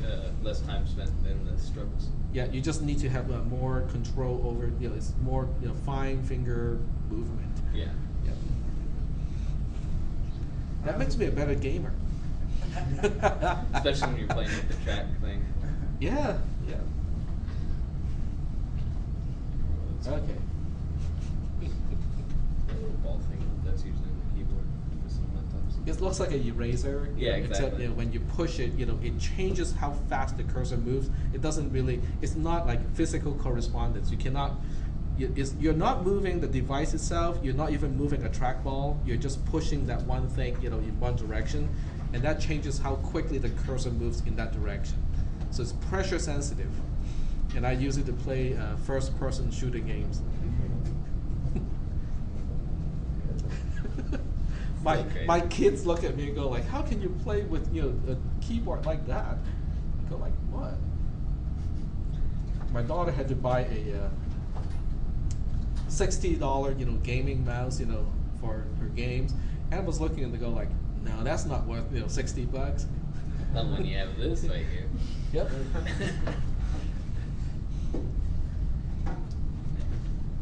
time spent in the strokes. Yeah, you just need to have more control over, it's more, fine finger movement. Yeah. Yep. That makes me a better gamer. Especially when you're playing with the track thing. Yeah, yeah. Okay. The little ball thing that's usually in the keyboard for some laptops. It looks like an eraser. Yeah, Except exactly. when you push it, it changes how fast the cursor moves. It doesn't really. It's not like physical correspondence. You cannot. You're not moving the device itself. You're not even moving a trackball. You're just pushing that one thing, in one direction, and that changes how quickly the cursor moves in that direction. So it's pressure sensitive, and I use it to play first-person shooter games. My kids look at me and go like, "How can you play with a keyboard like that?" I go like, "What?" My daughter had to buy a $60 gaming mouse for her games, and I was looking and they go like, "No, that's not worth $60." Not when you have this right here. Yep.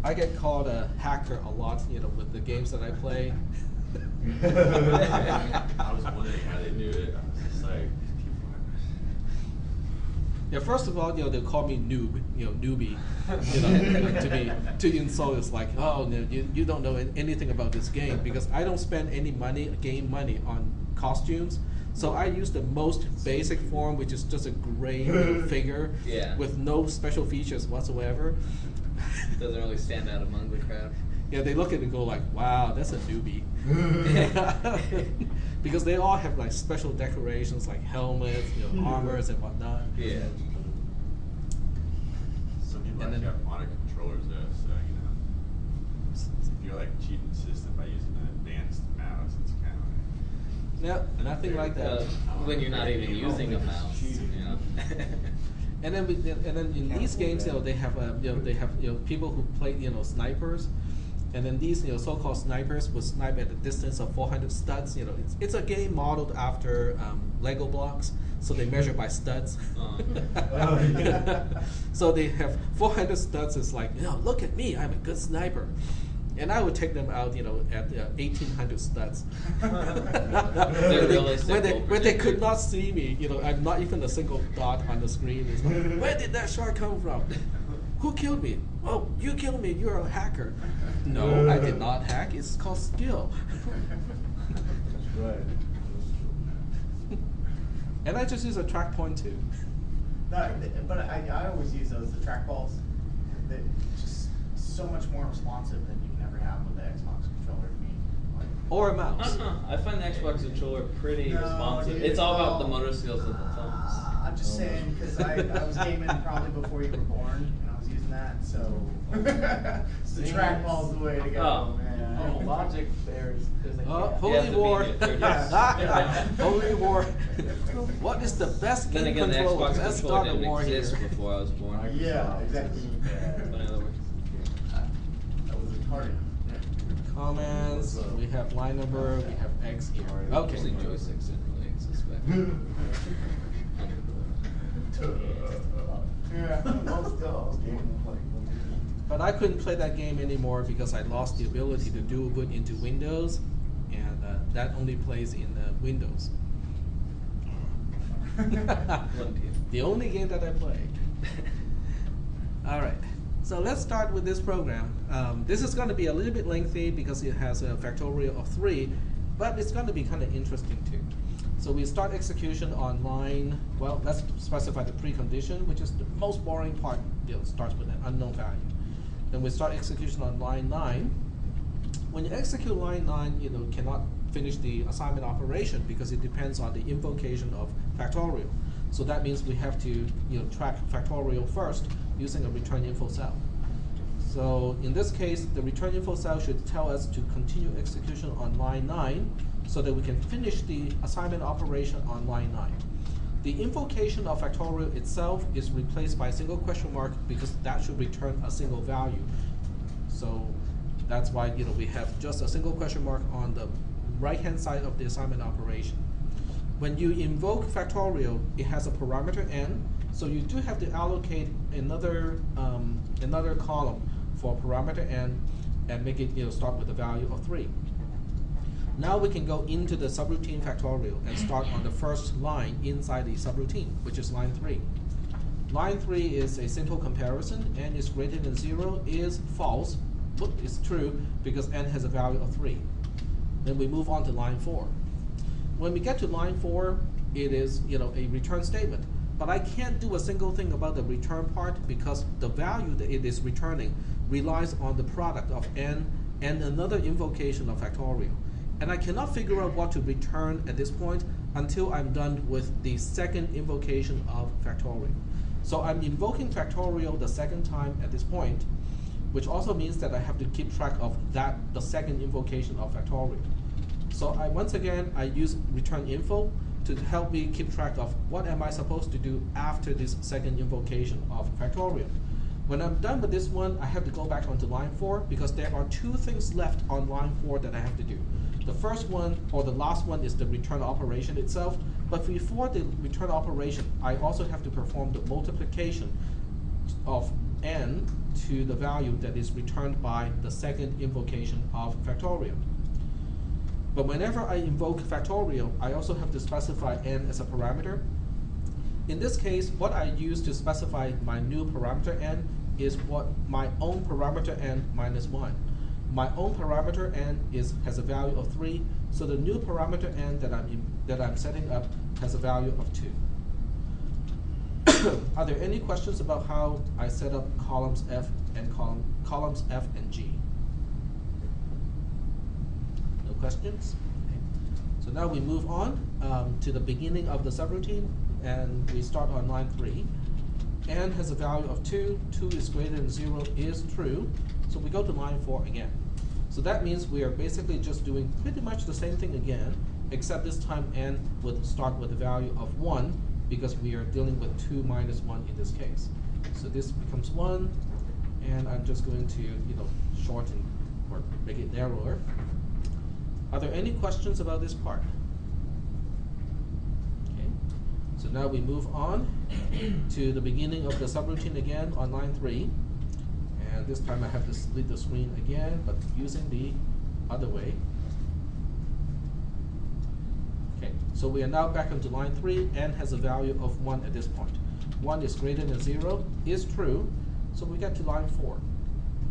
I get called a hacker a lot, with the games that I play. I was wondering how they do it. I was just like, these people Yeah, first of all, they call me noob, newbie, to insult. It's like, oh, no, you don't know anything about this game, because I don't spend any game money on costumes. So I use the most basic form, which is just a gray figure Yeah. with no special features whatsoever. Doesn't really stand out among the crowd. Yeah, they look at it and go like, wow, that's a newbie. Because they all have like special decorations like helmets, armors and whatnot. Yeah. Some people And actually then- have monitor controllers though, so if you're like cheating the system by using an advanced mouse, it's kind of No, nothing like that. When you're not even using a mouse. And then in these games, they have people who play snipers, and then these so-called snipers will snipe at a distance of 400 studs. It's a game modeled after Lego blocks, so they measure by studs. So they have 400 studs. It's like, look at me, I'm a good sniper. And I would take them out, at 1,800 studs. They're realistic where they could not see me, I'm not even a single dot on the screen. It's like, where did that shot come from? Who killed me? Oh, you killed me, you're a hacker. No, I did not hack, it's called skill. That's right. And I just use a track point too. No, but I always use those, the trackballs. They're just so much more responsive than you can ever have with the Xbox controller to me. Like, Or a mouse. I find the Xbox controller pretty No, responsive. dude, It's all about the no. motor skills of the thumbs. I'm just saying, because I was gaming probably before you were born, and I was using that, so the trackball's the way to go, Oh. man. Oh, logic there is a Oh, gap. Holy have to be War. in your 30s. Holy War. What is the best Then game again, the controller? Xbox Let's controller start a didn't war here. exist before I was born. Yeah, exactly. In other words. That was retarded. Comments, we have line number, we have X here. Okay. Actually, joysticks didn't really exist back then. Yeah, most dogs. But I couldn't play that game anymore because I lost the ability to dual boot into Windows, and that only plays in Windows. The only game that I play. All right, so let's start with this program. This is going to be a little bit lengthy because it has a factorial of 3, but it's going to be kind of interesting too. So we start execution on line, well, let's specify the precondition, which is the most boring part, starts with an unknown value. Then we start execution on line 9. When you execute line 9, cannot finish the assignment operation because it depends on the invocation of factorial. So that means we have to track factorial first using a return info cell. So in this case, the return info cell should tell us to continue execution on line 9 so that we can finish the assignment operation on line 9. The invocation of factorial itself is replaced by a single question mark because that should return a single value. So that's why we have just a single question mark on the right-hand side of the assignment operation. When you invoke factorial, it has a parameter n, so you do have to allocate another column for parameter n and make it start with a value of 3. Now we can go into the subroutine factorial and start on the first line inside the subroutine, which is line 3. Line 3 is a simple comparison. N is greater than 0 is false. It's true because n has a value of 3. Then we move on to line 4. When we get to line 4, it is a return statement. But I can't do a single thing about the return part because the value that it is returning relies on the product of n and another invocation of factorial. And I cannot figure out what to return at this point until I'm done with the second invocation of factorial. So I'm invoking factorial the second time at this point, which also means that I have to keep track of the second invocation of factorial. So once again, I use return info to help me keep track of what am I supposed to do after this second invocation of factorial. When I'm done with this one, I have to go back onto line 4 because there are 2 things left on line 4 that I have to do. The first one, or the last one, is the return operation itself. But before the return operation, I also have to perform the multiplication of n to the value that is returned by the second invocation of factorial. But whenever I invoke factorial, I also have to specify n as a parameter. In this case, what I use to specify my new parameter n is what my own parameter n minus 1. My own parameter n has a value of 3, so the new parameter n that I'm setting up has a value of 2. Are there any questions about how I set up columns F and columns F and G? No questions? Okay. So now we move on to the beginning of the subroutine, and we start on line 3. N has a value of 2. 2 is greater than 0 is true. So we go to line 4 again. So that means we are basically just doing pretty much the same thing again, except this time n would start with a value of 1 because we are dealing with 2 minus 1 in this case. So this becomes 1, and I'm just going to shorten or make it narrower. Are there any questions about this part? Okay. So now we move on to the beginning of the subroutine again on line 3. And this time I have to split the screen again, but using the other way. Okay, so we are now back onto line 3. N has a value of 1 at this point. 1 is greater than 0 is true, so we get to line 4.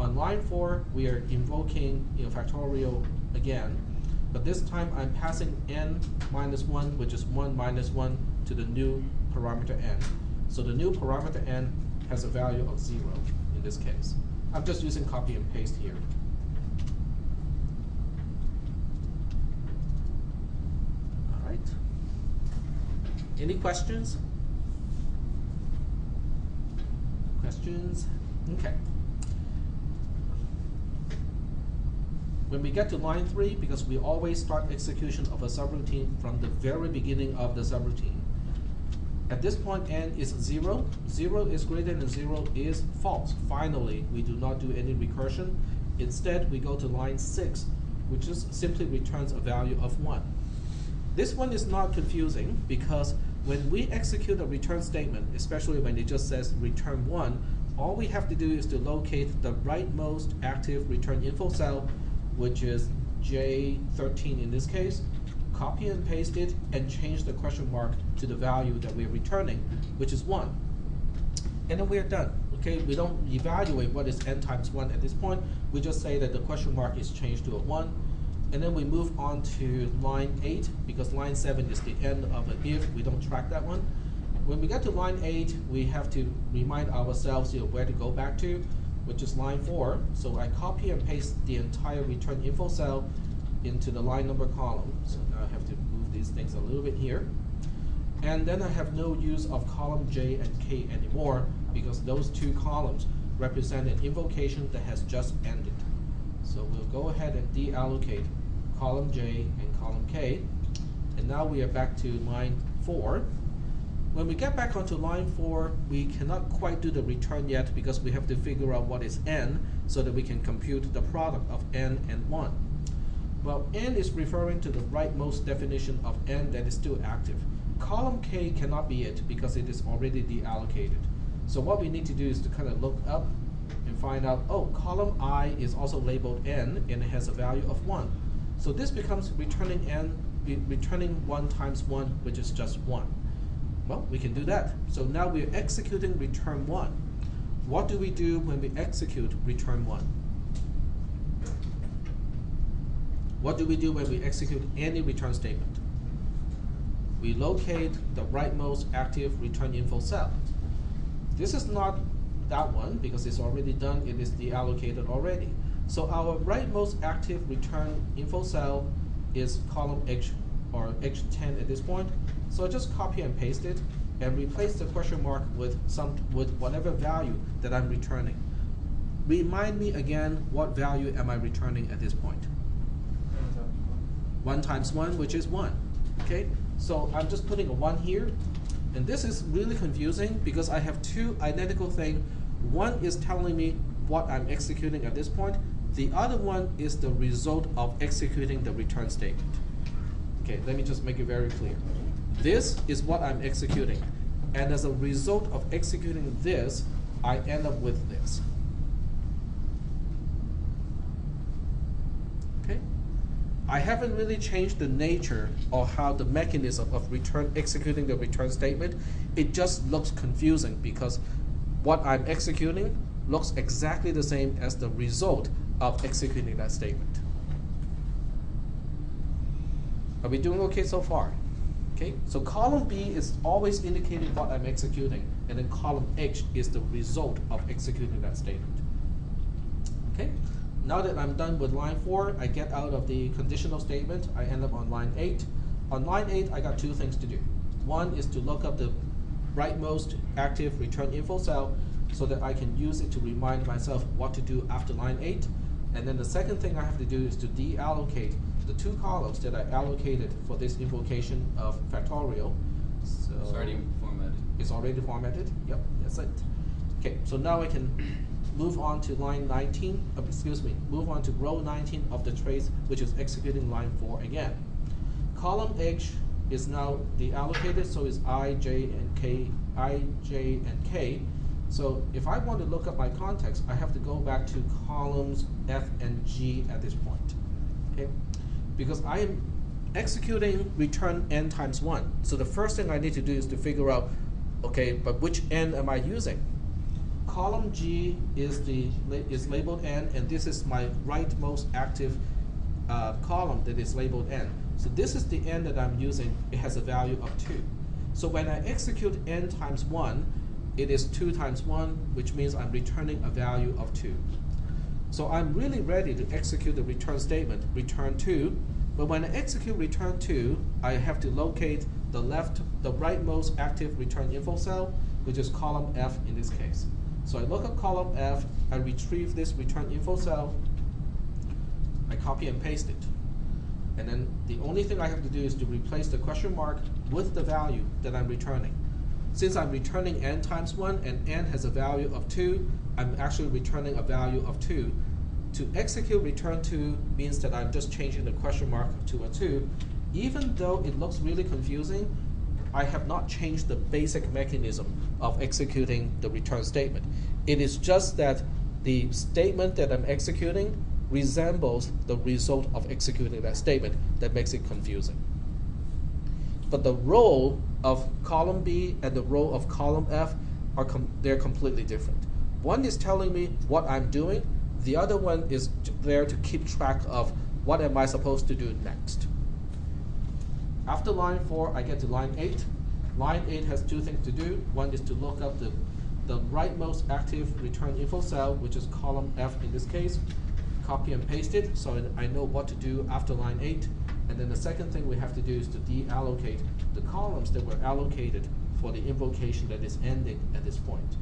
On line 4, we are invoking factorial again, but this time I'm passing n minus 1, which is 1 minus 1, to the new parameter n. So the new parameter n has a value of 0 in this case. I'm just using copy and paste here. All right. Any questions? Questions? Okay. When we get to line 3, because we always start execution of a subroutine from the very beginning of the subroutine, at this point n is 0. 0 is greater than 0 is false. Finally, we do not do any recursion. Instead, we go to line 6, which just simply returns a value of 1. This one is not confusing because when we execute a return statement, especially when it just says return 1, all we have to do is to locate the rightmost active return info cell, which is J13 in this case, copy and paste it, and change the question mark to the value that we're returning, which is 1. And then we're done. Okay, we don't evaluate what is n times 1 at this point. We just say that the question mark is changed to a 1. And then we move on to line 8, because line 7 is the end of an if. We don't track that one. When we get to line 8, we have to remind ourselves where to go back to, which is line 4. So I copy and paste the entire return info cell into the line number column. So now I have to move these things a little bit here. And then I have no use of column J and K anymore, because those two columns represent an invocation that has just ended. So we'll go ahead and deallocate column J and column K. And now we are back to line 4. When we get back onto line 4, we cannot quite do the return yet because we have to figure out what is n so that we can compute the product of n and 1. Well, n is referring to the rightmost definition of n that is still active. Column K cannot be it because it is already deallocated. So what we need to do is to kind of look up and find out, oh, column I is also labeled n and it has a value of 1. So this becomes returning 1 times 1, which is just 1. Well, we can do that. So now we're executing return 1. What do we do when we execute return 1? What do we do when we execute any return statement? We locate the rightmost active return info cell. This is not that one because it's already done. It is deallocated already. So our rightmost active return info cell is column H or H10 at this point. So just copy and paste it and replace the question mark with whatever value that I'm returning. Remind me again, what value am I returning at this point? 1 times 1, which is 1. Okay, so I'm just putting a 1 here, and this is really confusing because I have two identical things. One is telling me what I'm executing at this point. The other one is the result of executing the return statement. Okay, let me just make it very clear. This is what I'm executing, and as a result of executing this, I end up with this. Okay, I haven't really changed the nature or how the mechanism of executing the return statement. It just looks confusing because what I'm executing looks exactly the same as the result of executing that statement. Are we doing okay so far? Okay, so column B is always indicating what I'm executing, and then column H is the result of executing that statement. Okay, now that I'm done with line 4, I get out of the conditional statement, I end up on line 8. On line 8, I got two things to do. One is to look up the rightmost active return info cell so that I can use it to remind myself what to do after line 8. And then the second thing I have to do is to deallocate the two columns that I allocated for this invocation of factorial. So It's already formatted. it's already formatted? Yep, that's it. Okay, so now I can move on to line 19, move on to row 19 of the trace, which is executing line 4 again. Column H is now deallocated, so it's I, J, and K, I, J, and K. So if I want to look up my context, I have to go back to columns F and G at this point. Okay? Because I am executing return n times 1. So the first thing I need to do is to figure out, okay, but which n am I using? Column G is labeled n, and this is my rightmost active column that is labeled n. So this is the n that I'm using. It has a value of 2. So when I execute n times 1, it is 2 times 1, which means I'm returning a value of 2. So I'm really ready to execute the return statement, return 2. But when I execute return 2, I have to locate the rightmost active return info cell, which is column F in this case. So I look up column F, I retrieve this return info cell, I copy and paste it. And then the only thing I have to do is to replace the question mark with the value that I'm returning. Since I'm returning n times 1 and n has a value of 2, I'm actually returning a value of 2. To execute return 2 means that I'm just changing the question mark to a 2. Even though it looks really confusing, I have not changed the basic mechanism of executing the return statement. It is just that the statement that I'm executing resembles the result of executing that statement that makes it confusing. But the role of column B and the role of column F they're completely different. One is telling me what I'm doing. The other one is there to keep track of what am I supposed to do next. After line 4, I get to line 8. Line 8 has two things to do. One is to look up the rightmost active return info cell, which is column F in this case. Copy and paste it so I know what to do after line 8. And then the second thing we have to do is to deallocate the columns that were allocated for the invocation that is ending at this point.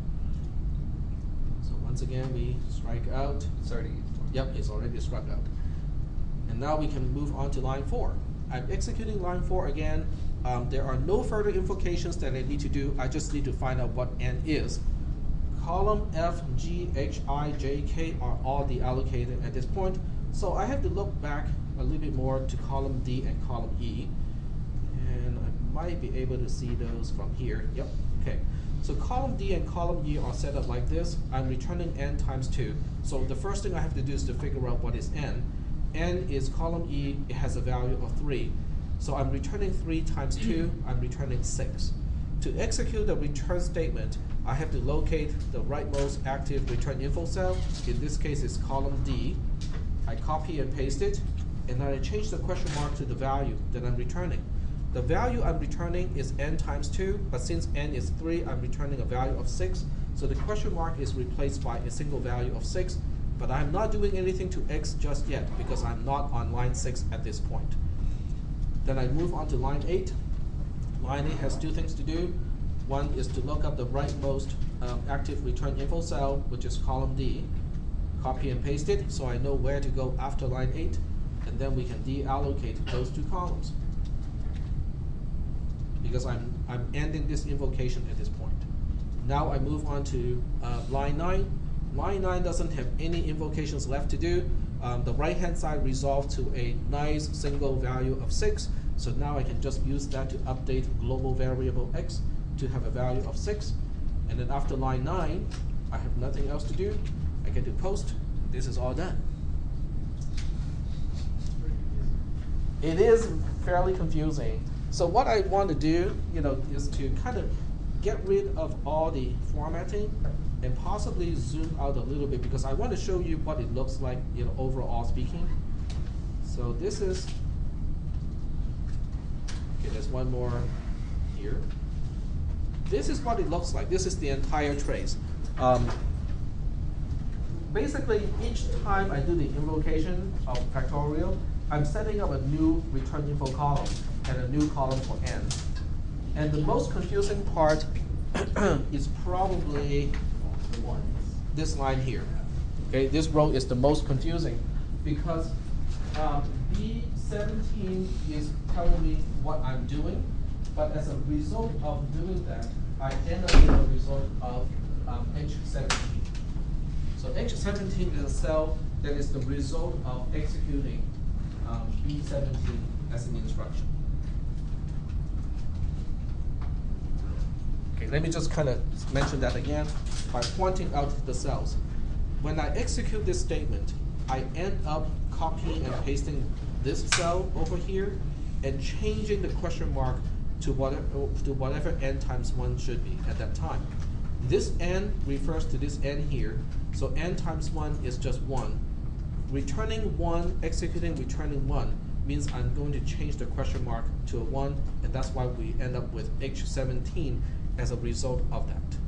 So once again, we strike out. It's already formatted. Yep, it's already struck out. And now we can move on to line 4. I'm executing line 4 again. There are no further invocations that I need to do. I just need to find out what n is. Column F, G, H, I, J, K are all deallocated at this point. So I have to look back a little bit more to column D and column E. And I might be able to see those from here. Yep, okay. So column D and column E are set up like this. I'm returning n times 2. So the first thing I have to do is to figure out what is n. N is column E, it has a value of 3. So I'm returning 3 times 2, I'm returning 6. To execute the return statement, I have to locate the rightmost active return info cell. In this case, it's column D. I copy and paste it, and then I change the question mark to the value that I'm returning. The value I'm returning is n times 2, but since n is 3, I'm returning a value of 6. So the question mark is replaced by a single value of 6, but I'm not doing anything to x just yet because I'm not on line 6 at this point. Then I move on to line 8. Line 8 has two things to do. One is to look up the rightmost active return info cell, which is column D. Copy and paste it so I know where to go after line 8, and then we can deallocate those two columns because I'm ending this invocation at this point. Now I move on to line 9. Line 9 doesn't have any invocations left to do. The right-hand side resolved to a nice single value of 6. So now I can just use that to update global variable x to have a value of 6. And then after line 9, I have nothing else to do. I get to post. This is all done. It is fairly confusing. So what I want to do, is to kind of get rid of all the formatting and possibly zoom out a little bit because I want to show you what it looks like, overall speaking. So this is, okay, there's one more here. This is what it looks like. This is the entire trace. Basically, each time I do the invocation of factorial, I'm setting up a new return info column and a new column for n. And the most confusing part is probably this line here. Okay, this row is the most confusing because B17 is telling me what I'm doing, but as a result of doing that, I end up with a result of H17. So H17 is a cell that is the result of executing B17 as an instruction. Okay, let me just kind of mention that again by pointing out the cells. When I execute this statement, I end up copying and pasting this cell over here and changing the question mark to whatever n times 1 should be at that time. This n refers to this n here, so n times 1 is just 1. Returning 1, executing returning 1 means I'm going to change the question mark to a 1, and that's why we end up with H17 as a result of that.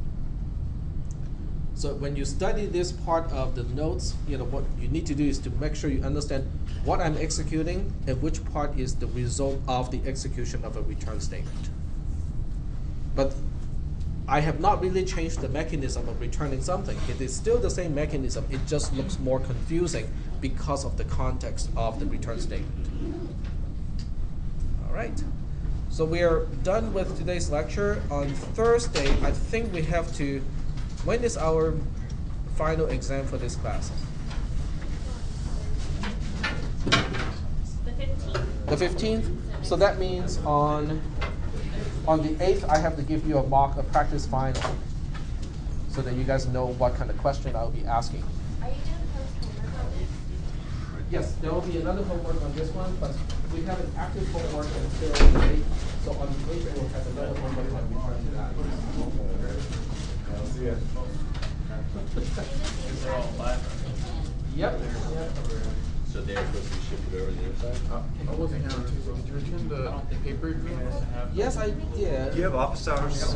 So when you study this part of the notes, what you need to do is to make sure you understand what I'm executing and which part is the result of the execution of a return statement. But I have not really changed the mechanism of returning something. It is still the same mechanism. It just looks more confusing because of the context of the return statement. All right. So we are done with today's lecture. On Thursday, I think we have to, when is our final exam for this class? The 15th. The 15th? So that means on the 8th, I have to give you a practice final so that you guys know what kind of question I'll be asking. Are you going to post homework on this? Yes, there will be another homework on this one, but we have an active homework until the 8th. So on the 8th, we'll have another homework on return to that. I'll see ya. These are all live. Yep. So they're supposed to be shifted over to the other side? I wasn't here on Tuesday. Did you return the paper? Yes, I did. Do you have office hours?